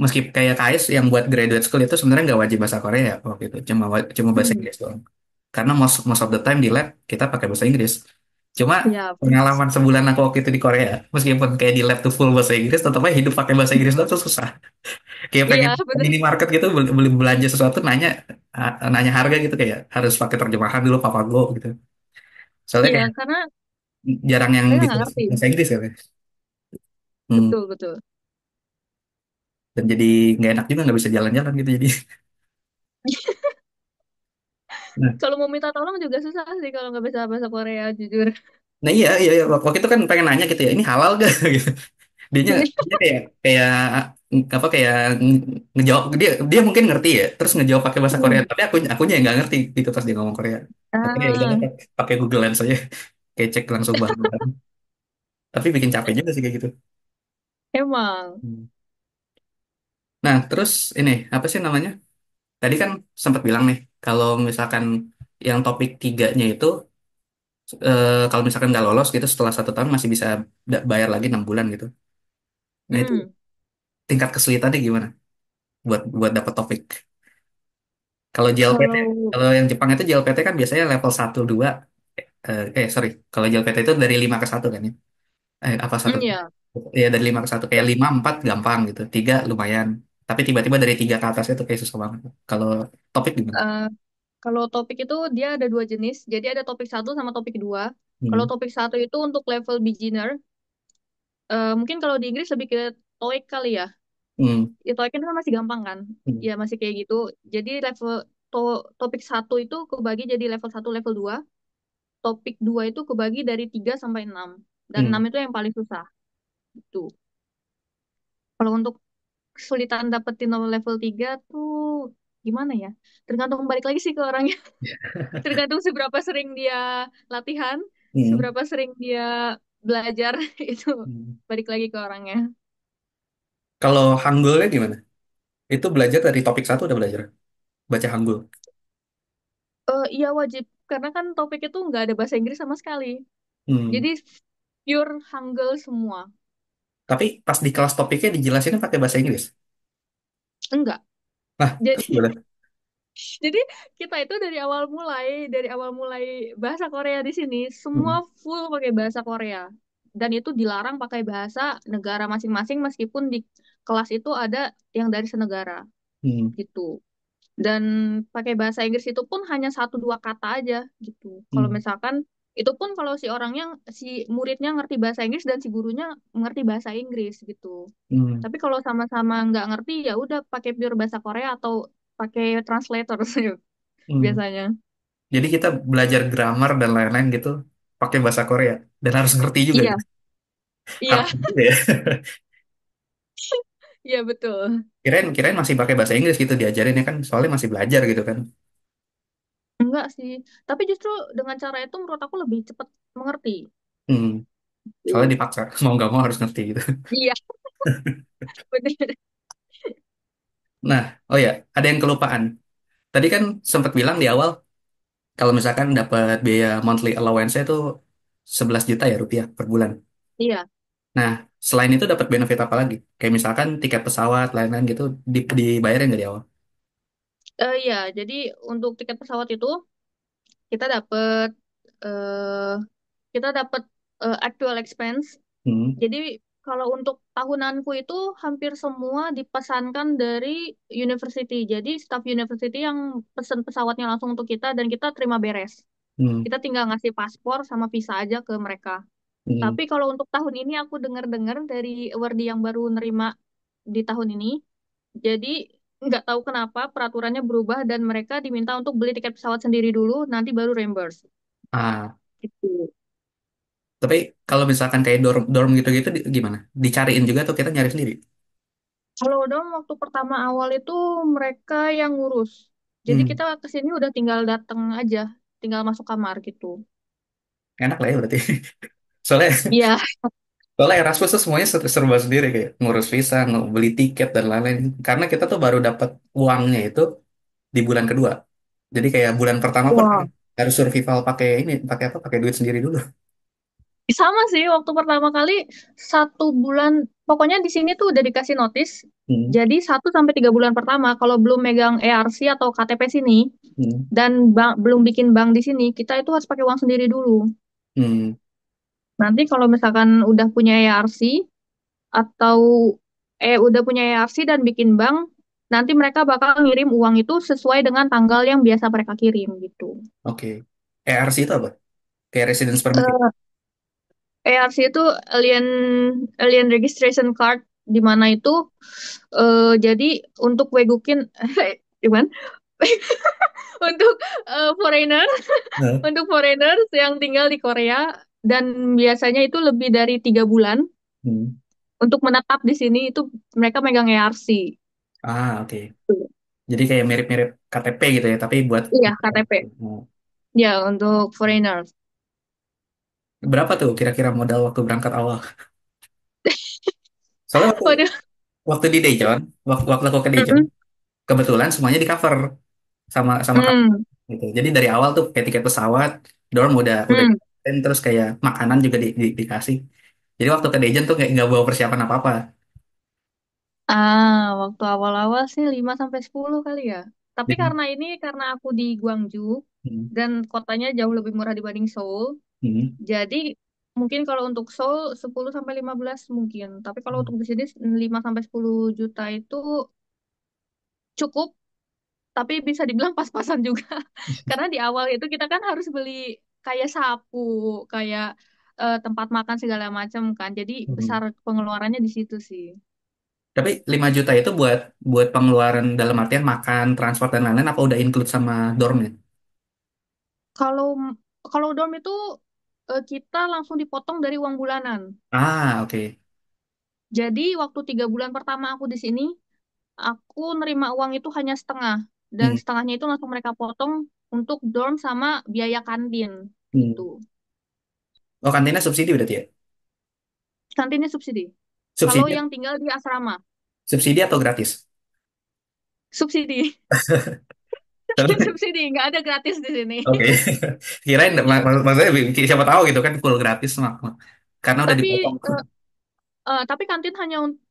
meski kayak KS yang buat graduate school itu sebenarnya nggak wajib bahasa Korea ya waktu itu, cuma bahasa Hmm. Inggris doang. Karena most most of the time di lab kita pakai bahasa Inggris. Cuma Ya, pengalaman sebulan aku waktu itu di Korea, meskipun kayak di lab tuh full bahasa Inggris, tetap aja hidup pakai bahasa Inggris doang tuh susah. Kayak pengen iya ke bener. minimarket gitu beli, beli belanja sesuatu nanya nanya harga gitu kayak harus pakai terjemahan dulu Papa Go gitu. Soalnya Iya, kayak karena jarang yang mereka bisa nggak ngerti. bahasa Inggris kan. Hmm. Betul, betul. Dan jadi nggak enak juga nggak bisa jalan-jalan gitu jadi. Nah, Kalau mau minta tolong juga susah sih kalau nggak bisa bahasa Korea, jujur. nah iya iya iya. Waktu itu kan pengen nanya gitu ya ini halal gak gitu. Dia kayak kayak apa kayak ngejawab dia dia mungkin ngerti ya terus ngejawab pakai bahasa Korea Hmm. tapi akunya yang nggak ngerti gitu pas dia ngomong Korea. Akhirnya ya udah Ah, pakai Google Lens aja kayak cek langsung bareng. Tapi bikin capek juga sih kayak gitu. emang. Hmm. Nah, terus ini apa sih namanya? Tadi kan sempat bilang nih, kalau misalkan yang topik tiganya itu, kalau misalkan nggak lolos gitu setelah 1 tahun masih bisa bayar lagi 6 bulan gitu. Nah itu Hmm. tingkat kesulitannya gimana buat buat dapat topik? Kalau JLPT, Kalau kalau yang Jepang itu JLPT kan biasanya level 1 2 sorry, kalau JLPT itu dari 5 ke 1 kan ya? Apa satu? ya, Ya dari 5 ke 1 kayak 5 4 gampang gitu, 3 lumayan. Tapi tiba-tiba dari 3 ke atas itu kayak susah banget. Kalau topik gimana? eh, kalau topik itu dia ada 2 jenis. Jadi ada topik satu sama topik dua. Kalau Hmm. topik satu itu untuk level beginner. Mungkin kalau di Inggris lebih ke TOEIC kali ya. Hmm. Ya, TOEIC kan masih gampang kan. Hmm. Ya masih kayak gitu. Jadi topik satu itu kebagi jadi level satu, level 2. Topik 2 itu kebagi dari 3 sampai 6. Dan 6 Hmm. itu yang paling susah. Itu. Kalau untuk kesulitan dapetin level 3 tuh gimana ya? Tergantung balik lagi sih ke orangnya. Tergantung seberapa sering dia latihan, Hmm. seberapa sering dia belajar itu Hmm. balik lagi ke orangnya. Kalau Hanggulnya gimana? Itu belajar dari topik satu udah belajar baca Hanggul. Iya wajib karena kan topik itu nggak ada bahasa Inggris sama sekali. Hmm. Jadi pure Hangul semua. Tapi pas di kelas topiknya dijelasinnya pakai bahasa Inggris. Enggak. Nah, Jadi terus gimana? jadi kita itu dari awal mulai bahasa Korea di sini semua Hmm. full pakai bahasa Korea. Dan itu dilarang pakai bahasa negara masing-masing meskipun di kelas itu ada yang dari senegara Hmm. gitu. Dan pakai bahasa Inggris itu pun hanya satu dua kata aja gitu. Kalau Hmm. misalkan itu pun kalau si muridnya ngerti bahasa Inggris dan si gurunya ngerti bahasa Inggris gitu. Hmm. Tapi kalau sama-sama nggak ngerti ya udah pakai pure bahasa Korea atau pakai translator sih Hmm. biasanya. Jadi kita belajar grammar dan lain-lain gitu pakai bahasa Korea dan harus ngerti juga Iya, gitu. iya, Hard juga ya. iya betul. Kirain kirain masih pakai bahasa Inggris gitu diajarin ya kan soalnya masih belajar gitu kan. Enggak sih. Tapi justru dengan cara itu menurut aku lebih cepat mengerti. Hmm. Soalnya Tuh. dipaksa mau nggak mau harus ngerti gitu. Iya, bener. Nah, oh ya, ada yang kelupaan. Tadi kan sempat bilang di awal kalau misalkan dapat biaya monthly allowance-nya itu 11 juta ya rupiah per bulan. Iya. Nah, selain itu dapat benefit apa lagi? Kayak misalkan tiket pesawat, lain-lain gitu, dibayarin nggak di awal? Iya, jadi untuk tiket pesawat itu kita dapat eh kita dapat actual expense. Hmm. Jadi kalau untuk tahunanku itu hampir semua dipesankan dari university. Jadi staff university yang pesen pesawatnya langsung untuk kita dan kita terima beres. Hmm. Kita tinggal ngasih paspor sama visa aja ke mereka. Hmm. Tapi kalau untuk tahun ini aku dengar-dengar dari awardee yang baru nerima di tahun ini, jadi nggak tahu kenapa peraturannya berubah dan mereka diminta untuk beli tiket pesawat sendiri dulu, nanti baru reimburse. Ah, Gitu. Tapi kalau misalkan kayak dorm dorm gitu-gitu gimana? Dicariin juga atau kita nyari sendiri? Kalau dom waktu pertama awal itu mereka yang ngurus. Jadi Hmm, kita ke sini udah tinggal datang aja, tinggal masuk kamar gitu. enak lah ya berarti. Soalnya Iya. soalnya Erasmus tuh semuanya serba sendiri kayak ngurus visa, beli tiket dan lain-lain. Karena kita tuh baru dapat uangnya itu di bulan kedua. Jadi kayak bulan pertama pun Wah. harus survival pakai ini, pakai apa? Pakai duit sendiri dulu. Sama sih, waktu pertama kali 1 bulan, pokoknya di sini tuh udah dikasih notice. Hmm, Jadi 1 sampai 3 bulan pertama, kalau belum megang ERC atau KTP sini, hmm, dan belum bikin bank di sini, kita itu harus pakai uang sendiri dulu. hmm. Nanti kalau misalkan udah punya ERC, atau udah punya ERC dan bikin bank, nanti mereka bakal ngirim uang itu sesuai dengan tanggal yang biasa mereka kirim gitu. Oke. ERC itu apa? Kayak residence permit ya? Eh, ERC itu Alien Alien Registration Card, di mana itu jadi untuk wegukin gimana? Untuk foreigner, Nah. untuk foreigners yang tinggal di Korea dan biasanya itu lebih dari 3 bulan Hmm. untuk menetap di sini itu mereka megang ERC. Ah, oke. Jadi kayak mirip-mirip KTP gitu ya, tapi buat Iya, KTP. oh. Ya, untuk foreigners. Berapa tuh kira-kira modal waktu berangkat awal? Soalnya waktu, Waduh. waktu di Daejeon, waktu aku ke Daejeon, Mm-mm. kebetulan semuanya di cover sama sama kamu Hmm. gitu. Jadi dari awal tuh kayak tiket pesawat, dorm udah Hmm. dan terus kayak makanan juga dikasih. Jadi waktu ke Daejeon tuh nggak bawa persiapan apa-apa. Waktu awal-awal sih 5 sampai 10 kali ya. Tapi Jadi, karena aku di Gwangju hmm, dan kotanya jauh lebih murah dibanding Seoul, hmm, jadi mungkin kalau untuk Seoul 10 sampai 15 mungkin. Tapi kalau hmm, untuk di sini 5 sampai 10 juta itu cukup, tapi bisa dibilang pas-pasan juga. Karena di awal itu kita kan harus beli kayak sapu, kayak tempat makan segala macam kan. Jadi hmm. besar pengeluarannya di situ sih. Tapi 5 juta itu buat buat pengeluaran dalam artian makan, transport dan lain-lain apa udah include sama dormnya? Kalau kalau dorm itu kita langsung dipotong dari uang bulanan. Ah, oke. Jadi waktu 3 bulan pertama aku di sini, aku nerima uang itu hanya setengah, dan Hmm, setengahnya itu langsung mereka potong untuk dorm sama biaya kantin gitu. hmm. Oh, kantinnya subsidi berarti ya? Kantinnya subsidi. Kalau Subsidi yang tinggal di asrama, subsidi atau gratis? subsidi. Tapi- Subsidi, nggak ada gratis di sini. Oke. Kirain maksudnya siapa tahu gitu kan full gratis karena udah Tapi dipotong. tapi kantin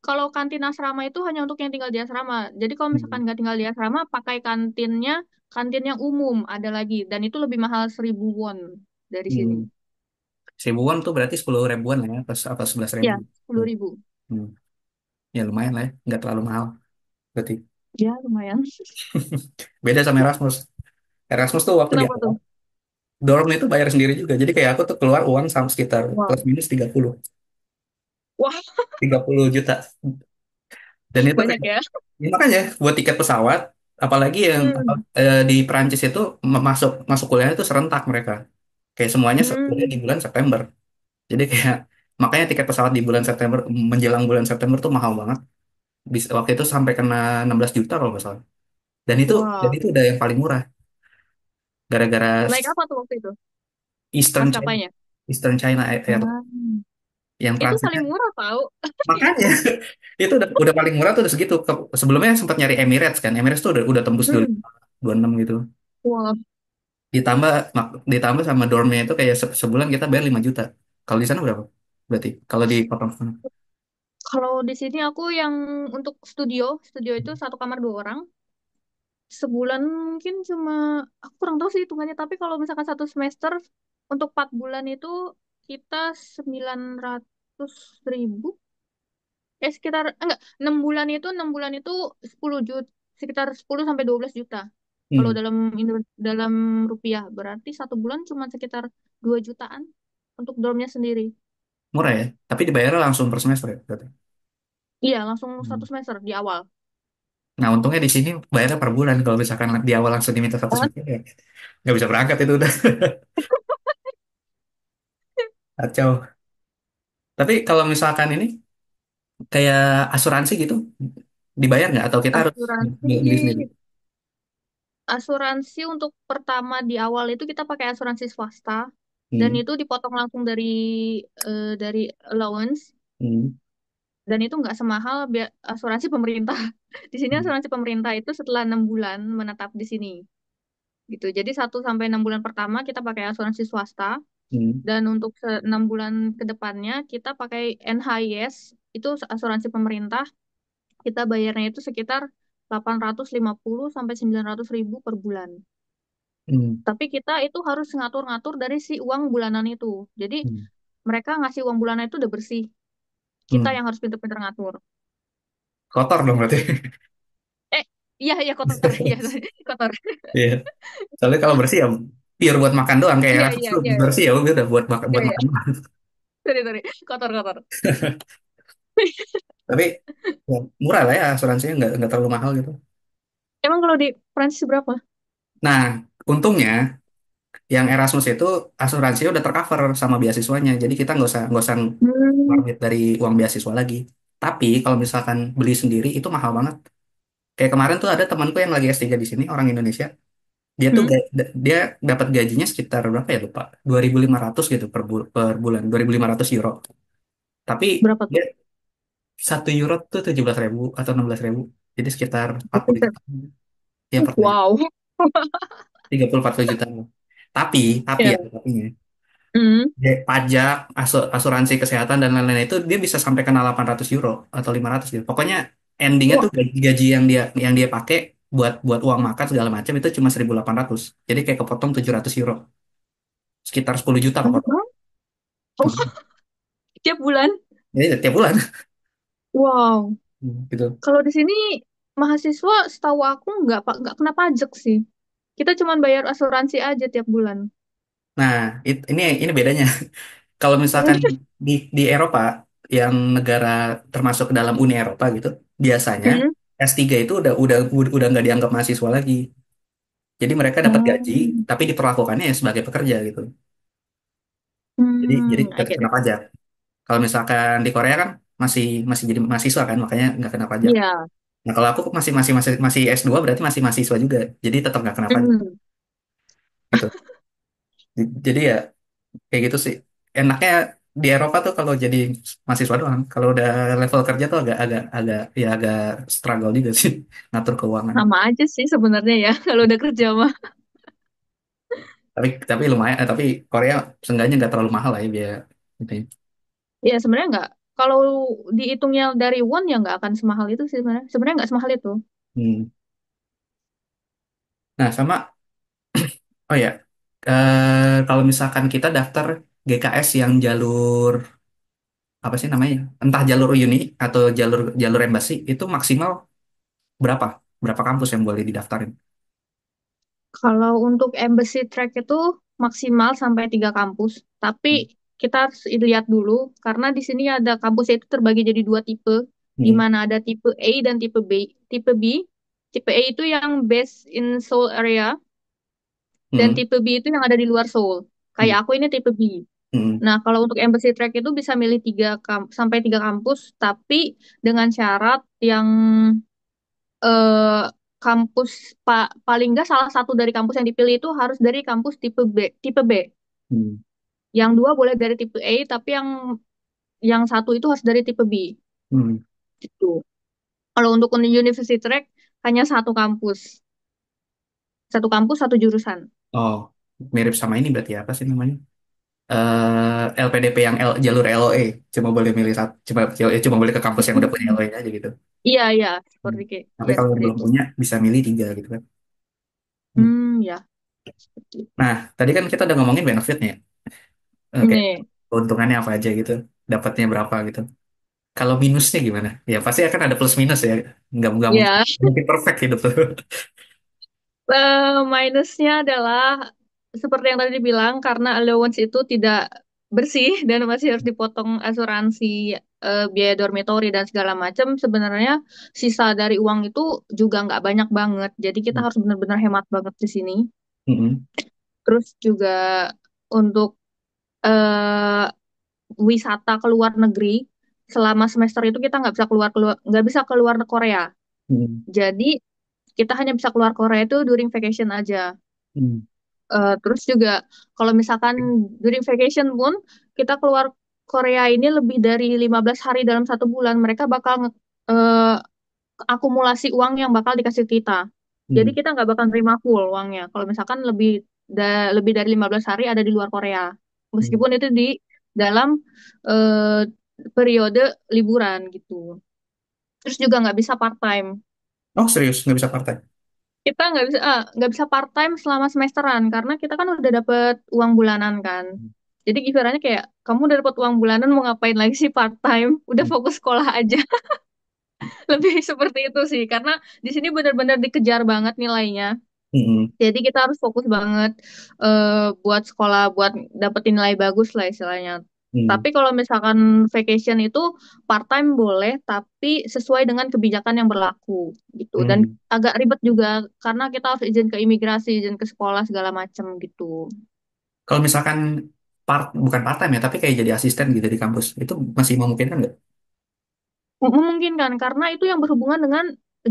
kalau kantin asrama itu hanya untuk yang tinggal di asrama. Jadi kalau misalkan Hmm. nggak tinggal di asrama, pakai kantin yang umum ada lagi, dan itu lebih mahal 1.000 won dari sini. Hmm. 1.000-an tuh berarti 10 ribuan lah ya, atau 11 ribu. Ya, 10.000. Hmm. Ya lumayan lah ya, nggak terlalu mahal berarti. Ya, lumayan. Beda sama Erasmus. Erasmus tuh waktu di Kenapa awal, tuh? dorm itu bayar sendiri juga. Jadi kayak aku tuh keluar uang sama sekitar plus Wow. minus Wah, 30 juta. Dan itu banyak kayak, ya. ya makanya buat tiket pesawat, apalagi yang Hmm. di Prancis itu masuk masuk kuliah itu serentak mereka. Kayak semuanya kuliah di Hmm. bulan September. Jadi kayak makanya tiket pesawat di bulan September menjelang bulan September tuh mahal banget. Bisa, waktu itu sampai kena 16 juta kalau nggak salah. Dan Wah. itu udah yang paling murah. Gara-gara Naik apa tuh waktu itu? Eastern China, Maskapainya? Eastern China Air Hmm. yang Itu transitnya. paling murah tahu. Makanya itu udah paling murah tuh udah segitu. Sebelumnya sempat nyari Emirates kan. Emirates tuh udah tembus Hmm. 26 gitu. Wah. Ditambah ditambah sama dormnya itu kayak sebulan kita bayar 5 juta. Kalau di sana berapa? Berarti kalau di potong setengah. Kalau di sini aku yang untuk studio itu 1 kamar 2 orang. Sebulan mungkin cuma, aku kurang tahu sih hitungannya, tapi kalau misalkan 1 semester untuk 4 bulan itu kita 900.000, sekitar enggak, 6 bulan itu 10 juta, sekitar 10 sampai 12 juta kalau Hmm, dalam rupiah, berarti 1 bulan cuma sekitar 2 jutaan untuk dormnya sendiri. murah ya. Tapi dibayarnya langsung per semester ya berarti. Iya, langsung Hmm. 1 semester di awal. Nah untungnya di sini bayarnya per bulan. Kalau misalkan di awal langsung diminta 1 semester ya nggak bisa berangkat itu udah. Kacau. Tapi kalau misalkan ini kayak asuransi gitu, dibayar nggak? Atau kita harus Asuransi, beli sendiri? asuransi untuk pertama di awal itu kita pakai asuransi swasta dan Hmm. itu dipotong langsung dari allowance Hmm. dan itu nggak semahal asuransi pemerintah. Di sini Hmm. asuransi pemerintah itu setelah 6 bulan menetap di sini gitu. Jadi 1 sampai 6 bulan pertama kita pakai asuransi swasta Hmm. dan untuk 6 bulan ke depannya kita pakai NHIS itu asuransi pemerintah. Kita bayarnya itu sekitar 850 sampai 900 ribu per bulan. Hmm. Tapi kita itu harus ngatur-ngatur dari si uang bulanan itu. Jadi Hmm. mereka ngasih uang bulanan itu udah bersih. Kita Hmm. yang harus pinter-pinter ngatur. Kotor dong berarti. Eh, iya iya kotor, iya kotor. Iya. Soalnya kalau bersih ya biar buat makan doang kayak Iya ratus iya tuh iya bersih ya udah iya buat iya. makan doang. Sorry kotor kotor. Tapi ya, murah lah ya asuransinya nggak terlalu mahal gitu. Emang kalau di Prancis berapa? Nah, untungnya yang Erasmus itu asuransinya udah tercover sama beasiswanya. Jadi kita nggak usah Hmm. ngeluarin dari uang beasiswa lagi. Tapi kalau misalkan beli sendiri itu mahal banget. Kayak kemarin tuh ada temanku yang lagi S3 di sini orang Indonesia. Dia tuh Hmm? dia dapat gajinya sekitar berapa ya lupa. 2.500 gitu per bulan, 2.500 euro. Tapi Berapa tuh? dia 1 euro tuh 17.000 atau 16.000. Jadi sekitar 40 Buset. juta ya per tahun. Wow. 30-40 juta. Tapi Ya. ada tapinya. Hmm. Pajak, asuransi kesehatan dan lain-lain itu dia bisa sampai kena 800 euro atau 500 gitu. Pokoknya endingnya Wah. tuh gaji yang dia pakai buat buat uang makan segala macam itu cuma 1.800. Jadi kayak kepotong 700 euro. Sekitar 10 juta Banyak kepotong. banget. Oh, tiap bulan. Jadi tiap bulan Wow. gitu. Kalau di sini mahasiswa setahu aku nggak kena pajak sih. Kita cuma bayar asuransi aja tiap bulan. Nah, ini bedanya. Kalau misalkan di Eropa yang negara termasuk ke dalam Uni Eropa gitu, biasanya Hmm. S3 itu udah nggak dianggap mahasiswa lagi. Jadi mereka dapat gaji, Oh. tapi diperlakukannya ya sebagai pekerja gitu. Jadi I tetap get kena it. pajak. Kalau misalkan di Korea kan masih masih jadi mahasiswa kan, makanya nggak kena pajak. Iya. Nah kalau aku masih S2 berarti masih mahasiswa juga, jadi tetap nggak kena pajak Hmm. gitu. Jadi ya kayak gitu sih. Enaknya di Eropa tuh kalau jadi mahasiswa doang. Kalau udah level kerja tuh agak struggle juga sih ngatur keuangan. Sama aja sih sebenarnya ya kalau udah kerja mah. Tapi lumayan, tapi Korea seenggaknya nggak terlalu mahal lah ya biaya gitu ya. Ya sebenarnya nggak. Kalau dihitungnya dari won ya nggak akan semahal itu sih sebenarnya. Sebenarnya nggak semahal itu. Hmm. Nah sama, oh ya, kalau misalkan kita daftar GKS yang jalur apa sih namanya? Entah jalur uni atau jalur jalur embassy itu maksimal berapa? Berapa kampus yang boleh didaftarin? Kalau untuk embassy track itu maksimal sampai 3 kampus. Tapi kita harus lihat dulu karena di sini ada kampusnya itu terbagi jadi 2 tipe, di Hmm. mana ada tipe A dan tipe B. Tipe B, tipe A itu yang based in Seoul area dan Hmm. tipe B itu yang ada di luar Seoul. Hmm. Kayak aku ini tipe B. Hmm. Nah, kalau untuk embassy track itu bisa milih sampai 3 kampus, tapi dengan syarat yang eh, kampus paling nggak salah satu dari kampus yang dipilih itu harus dari kampus tipe B, tipe B. Hmm. Yang dua boleh dari tipe A, tapi yang satu itu harus dari tipe B. Hmm. Gitu. Kalau untuk university track hanya satu kampus satu jurusan. Oh, mirip sama ini berarti apa sih namanya? LPDP yang jalur LOE cuma boleh milih satu, cuma boleh ke kampus yang udah punya LOE aja gitu. Iya iya Hmm. seperti Tapi ya kalau yang seperti belum itu. punya bisa milih 3 gitu kan. Hmm. Ya seperti itu. Nah, tadi kan kita udah ngomongin benefitnya. Oke, Ini keuntungannya apa aja gitu, dapatnya berapa gitu. Kalau minusnya gimana? Ya pasti akan ada plus minus ya. Nggak mungkin ya. mungkin perfect hidup tuh. Minusnya adalah seperti yang tadi dibilang karena allowance itu tidak bersih dan masih harus dipotong asuransi, biaya dormitory dan segala macam. Sebenarnya sisa dari uang itu juga nggak banyak banget. Jadi kita harus benar-benar hemat banget di sini. Mm-mm. Terus juga untuk eh, wisata ke luar negeri, selama semester itu kita nggak bisa keluar Korea. Hmm. Jadi kita hanya bisa keluar Korea itu during vacation aja. Hmm. Terus juga kalau misalkan during vacation pun kita keluar Korea ini lebih dari 15 hari dalam 1 bulan, mereka bakal akumulasi uang yang bakal dikasih kita. Jadi Hmm. kita nggak bakal terima full uangnya. Kalau misalkan lebih dari 15 hari ada di luar Korea. Hmm. Meskipun itu di dalam eh, periode liburan gitu. Terus juga nggak bisa part time. Oh serius, nggak bisa partai? Kita nggak bisa part time selama semesteran karena kita kan udah dapet uang bulanan kan. Jadi ibaratnya kayak kamu udah dapet uang bulanan mau ngapain lagi sih part time? Udah Hmm. fokus sekolah aja. Lebih seperti itu sih karena di sini benar-benar dikejar banget nilainya. Hmm. Jadi kita harus fokus banget buat sekolah, buat dapetin nilai bagus lah istilahnya. Hmm. Tapi kalau misalkan vacation itu part-time boleh, tapi sesuai dengan kebijakan yang berlaku gitu. Dan Hmm. agak ribet juga karena kita harus izin ke imigrasi, izin ke sekolah segala macam gitu. Kalau misalkan bukan part time ya, tapi kayak jadi asisten gitu di kampus, itu masih memungkinkan nggak? Memungkinkan karena itu yang berhubungan dengan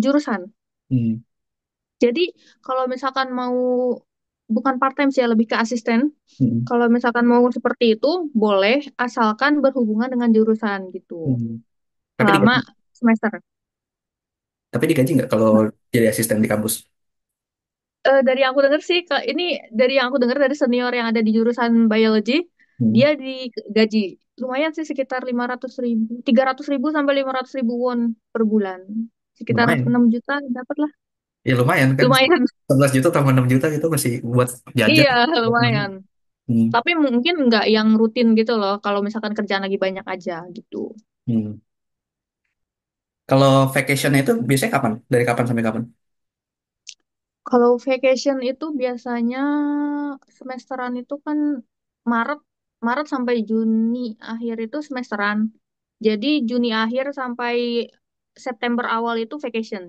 jurusan. Hmm. Jadi kalau misalkan mau bukan part-time sih, ya, lebih ke asisten. Hmm. Kalau misalkan mau seperti itu, boleh asalkan berhubungan dengan jurusan gitu. Hmm. Tapi Selama digaji, semester. tapi digaji nggak kalau jadi asisten di kampus? Dari yang aku dengar sih, ini dari yang aku dengar dari senior yang ada di jurusan biology, Hmm. dia digaji lumayan sih sekitar 500.000, 300.000 sampai 500.000 won per bulan. Sekitar Lumayan. 6 juta dapat lah. Ya lumayan kan, Lumayan. 11 juta tambah 6 juta itu masih buat jajan. Iya, Buat mana? lumayan. Hmm. Tapi mungkin nggak yang rutin gitu loh, kalau misalkan kerjaan lagi banyak aja gitu. Hmm. Kalau vacation itu biasanya kapan? Dari kapan sampai kapan? Kalau vacation itu biasanya semesteran itu kan Maret, Maret sampai Juni akhir itu semesteran. Jadi Juni akhir sampai September awal itu vacation.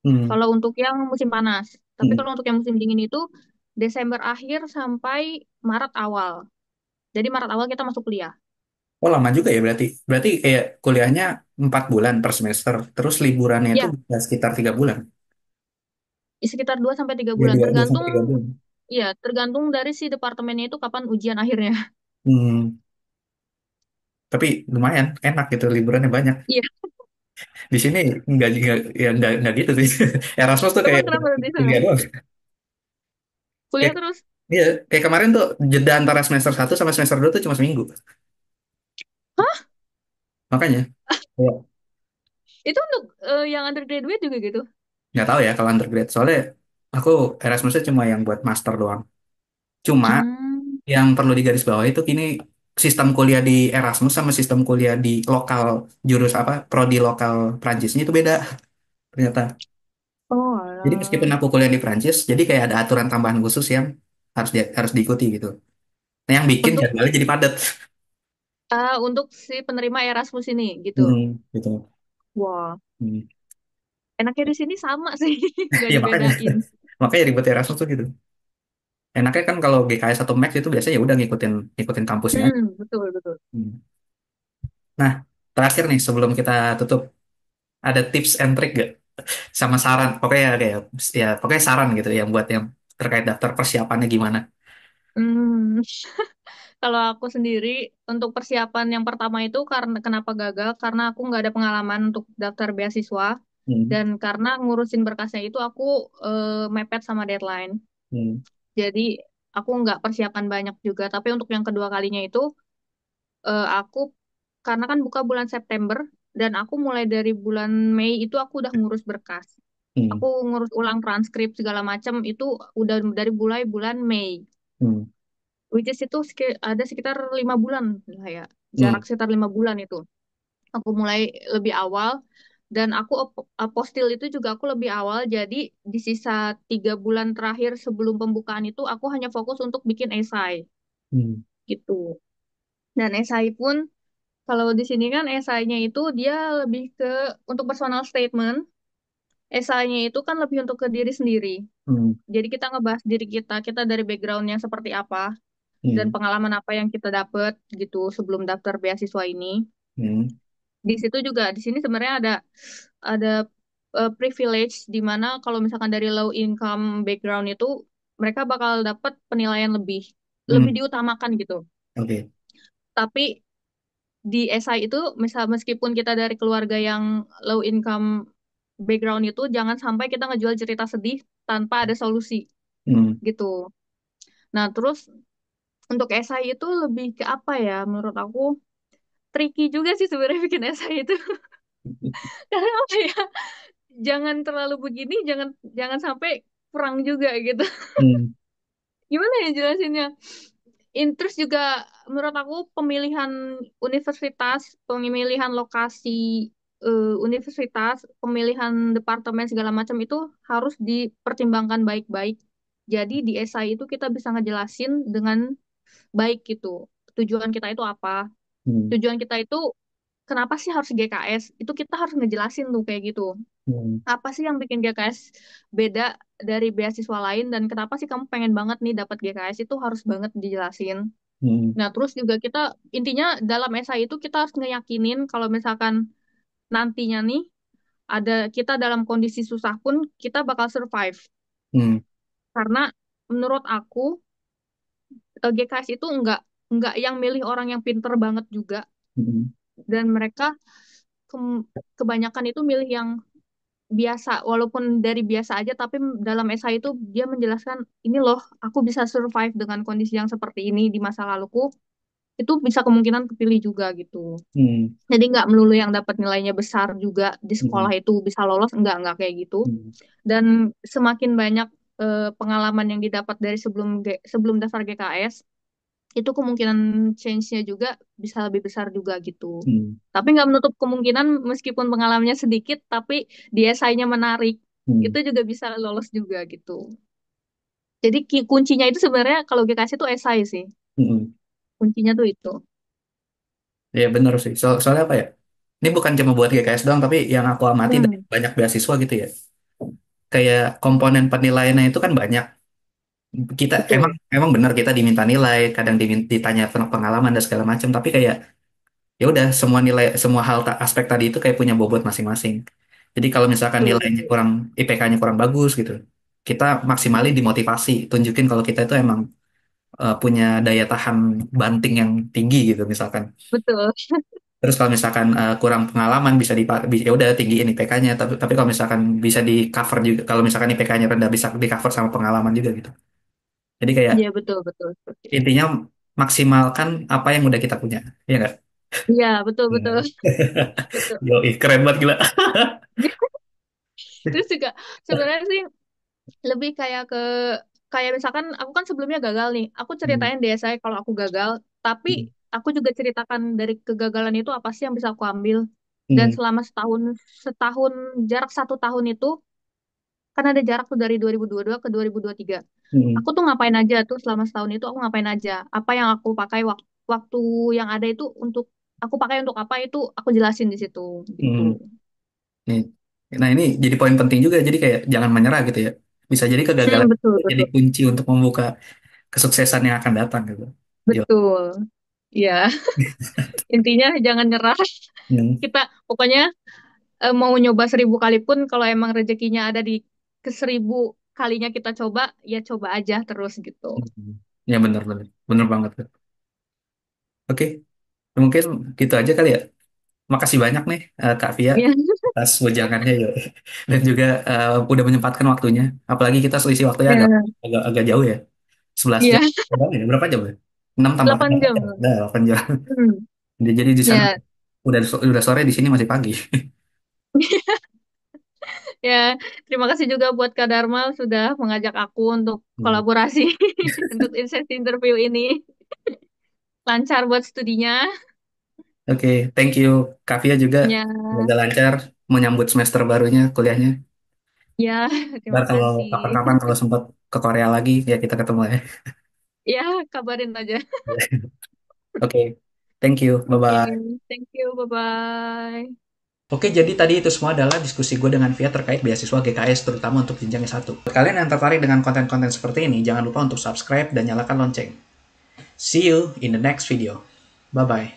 Hmm. Kalau untuk yang musim panas. Tapi Hmm. kalau untuk yang musim dingin itu Desember akhir sampai Maret awal. Jadi Maret awal kita masuk kuliah. Oh lama juga ya berarti. Berarti kayak kuliahnya 4 bulan per semester. Terus liburannya itu Ya, bisa sekitar 3 bulan. sekitar 2 sampai 3 Ya bulan 2 tergantung sampai 3 bulan. ya, tergantung dari si departemennya itu kapan ujian akhirnya. Hmm. Tapi lumayan enak gitu liburannya banyak. Iya, Di sini nggak gitu sih. Erasmus tuh emang kayak kenapa di sana? kuliah doang. Kuliah Kayak, terus? iya, kayak kemarin tuh jeda antara semester 1 sama semester 2 tuh cuma seminggu. Makanya, ya, Itu untuk yang undergraduate juga gitu? nggak tahu ya kalau undergrad. Soalnya aku Erasmusnya cuma yang buat master doang. Cuma Hmm. yang perlu digarisbawahi itu kini sistem kuliah di Erasmus sama sistem kuliah di lokal jurus apa prodi lokal Prancisnya itu beda ternyata. Oh, Jadi meskipun alah. aku kuliah di Prancis, jadi kayak ada aturan tambahan khusus yang harus diikuti gitu. Nah, yang bikin Untuk jadwalnya jadi padat. untuk si penerima Erasmus ini gitu. Gitu. Wah, Hmm. enaknya di sini sama sih, nggak Ya makanya dibedain. makanya ribet Erasmus tuh gitu. Enaknya kan kalau GKS atau Max itu biasanya ya udah ngikutin ngikutin kampusnya. Betul betul. Hmm. Nah, terakhir nih sebelum kita tutup, ada tips and trick gak? Sama saran, pokoknya kayak ya pokoknya saran gitu yang buat yang terkait daftar persiapannya gimana? Hmm, Kalau aku sendiri untuk persiapan yang pertama itu karena kenapa gagal? Karena aku nggak ada pengalaman untuk daftar beasiswa Hmm. dan karena ngurusin berkasnya itu aku mepet sama deadline. Hmm. Jadi aku nggak persiapan banyak juga. Tapi untuk yang kedua kalinya itu aku karena kan buka bulan September dan aku mulai dari bulan Mei itu aku udah ngurus berkas. Hmm. Aku ngurus ulang transkrip segala macam itu udah dari mulai bulan Mei. Hmm. Which is itu ada sekitar 5 bulan lah ya. Hmm. Jarak sekitar 5 bulan itu. Aku mulai lebih awal dan aku apostil itu juga aku lebih awal. Jadi di sisa 3 bulan terakhir sebelum pembukaan itu aku hanya fokus untuk bikin esai Hmm. gitu. Dan esai pun kalau di sini kan esainya itu dia lebih ke untuk personal statement. Esainya itu kan lebih untuk ke diri sendiri. Hmm. Jadi kita ngebahas diri kita, kita dari backgroundnya seperti apa. dan Hmm. pengalaman apa yang kita dapat gitu sebelum daftar beasiswa ini. Hmm. Di situ juga di sini sebenarnya ada privilege di mana kalau misalkan dari low income background itu mereka bakal dapat penilaian lebih lebih Hmm. diutamakan gitu. Oke. Tapi di SI itu misal meskipun kita dari keluarga yang low income background itu jangan sampai kita ngejual cerita sedih tanpa ada solusi Hmm. gitu. Nah, terus untuk SI itu lebih ke apa ya menurut aku tricky juga sih sebenarnya bikin SI itu. Karena apa ya? Jangan terlalu begini, jangan jangan sampai kurang juga gitu. Hmm. Gimana ya jelasinnya? Terus juga menurut aku pemilihan universitas, pemilihan lokasi universitas, pemilihan departemen segala macam itu harus dipertimbangkan baik-baik. Jadi di esai itu kita bisa ngejelasin dengan baik gitu. Tujuan kita itu apa? Hmm. Tujuan kita itu kenapa sih harus GKS? Itu kita harus ngejelasin tuh kayak gitu. Hmm. Apa sih yang bikin GKS beda dari beasiswa lain dan kenapa sih kamu pengen banget nih dapat GKS itu harus banget dijelasin. Hmm. Nah, terus juga kita intinya dalam esai itu kita harus ngeyakinin kalau misalkan nantinya nih ada kita dalam kondisi susah pun kita bakal survive. Hmm. Karena menurut aku GKS itu nggak yang milih orang yang pinter banget juga Hmm. dan mereka kebanyakan itu milih yang biasa walaupun dari biasa aja tapi dalam esai itu dia menjelaskan ini loh aku bisa survive dengan kondisi yang seperti ini di masa laluku itu bisa kemungkinan kepilih juga gitu. Hmm. Jadi nggak melulu yang dapat nilainya besar juga di Hmm. sekolah itu bisa lolos, nggak kayak gitu. Hmm. Dan semakin banyak pengalaman yang didapat dari sebelum daftar GKS, itu kemungkinan change-nya juga bisa lebih besar juga gitu. Hmm. Tapi nggak menutup kemungkinan meskipun pengalamannya sedikit, tapi di esainya menarik, Hmm. itu juga bisa lolos juga gitu. Jadi kuncinya itu sebenarnya kalau GKS itu esai sih, Hmm. kuncinya tuh itu. Ya bener sih. Soalnya apa ya? Ini bukan cuma buat GKS doang, tapi yang aku amati dari Hmm, banyak beasiswa gitu ya. Kayak komponen penilaiannya itu kan banyak. Kita emang betul, emang benar kita diminta nilai, kadang ditanya pengalaman dan segala macam, tapi kayak ya udah semua nilai, semua hal aspek tadi itu kayak punya bobot masing-masing. Jadi kalau misalkan betul, nilainya betul. kurang, IPK-nya kurang bagus gitu, kita maksimalin di motivasi, tunjukin kalau kita itu emang punya daya tahan banting yang tinggi gitu misalkan. Betul. Terus kalau misalkan kurang pengalaman bisa ya udah tinggiin IPK-nya, tapi kalau misalkan bisa di cover juga, kalau misalkan IPK-nya rendah bisa di cover sama pengalaman juga gitu. Jadi kayak Iya, betul, betul. Seperti itu. intinya maksimalkan apa yang udah kita punya, ya nggak? Iya, betul, betul, Hmm. betul. Yoi, keren banget gila. Terus juga sebenarnya sih lebih kayak misalkan aku kan sebelumnya gagal nih. Aku Hmm. ceritain deh saya kalau aku gagal, tapi aku juga ceritakan dari kegagalan itu apa sih yang bisa aku ambil. Dan Hmm. selama setahun setahun jarak 1 tahun itu kan ada jarak tuh dari 2022 ke 2023. Hmm. Aku tuh ngapain aja tuh selama setahun itu aku ngapain aja. Apa yang aku pakai waktu yang ada itu untuk aku pakai untuk apa itu aku jelasin di situ gitu. Hmm. Nih. Nah ini jadi poin penting juga. Jadi kayak jangan menyerah gitu ya. Bisa jadi kegagalan Betul, itu jadi betul. kunci untuk membuka kesuksesan yang akan datang gitu. Yo. Betul. Ya, intinya jangan nyerah. Hmm. Kita pokoknya mau nyoba 1.000 kali pun kalau emang rezekinya ada di ke 1.000 kalinya kita coba, ya coba aja terus gitu. Hmm. Ya benar benar benar banget. Oke, mungkin gitu aja kali ya. Makasih banyak nih Kak Via Ya, atas wejangannya ya. Dan juga udah menyempatkan waktunya. Apalagi kita selisih waktunya agak ya, agak, agak jauh ya. 11 jam. ya, Berapa ya? Berapa jam ya? 6 tambah 8 8 jam. jam. Udah 8 jam. Hmm. Jadi di sana Ya, udah sore, di sini masih pagi. ya. Terima kasih juga buat Kak Dharma sudah mengajak aku untuk Hmm. kolaborasi untuk sesi interview ini. Lancar buat studinya. Oke, thank you. Kak Via juga Ya, semoga lancar menyambut semester barunya kuliahnya. ya, Ntar terima kalau kasih. kapan-kapan kalau sempat ke Korea lagi ya kita ketemu ya. Ya, kabarin aja. Oke, thank you. Oke, Bye-bye. thank you. Bye-bye. Oke, jadi tadi itu semua adalah diskusi gue dengan Via terkait beasiswa GKS, terutama untuk jenjang S1. Buat kalian yang tertarik dengan konten-konten seperti ini, jangan lupa untuk subscribe dan nyalakan lonceng. See you in the next video. Bye-bye.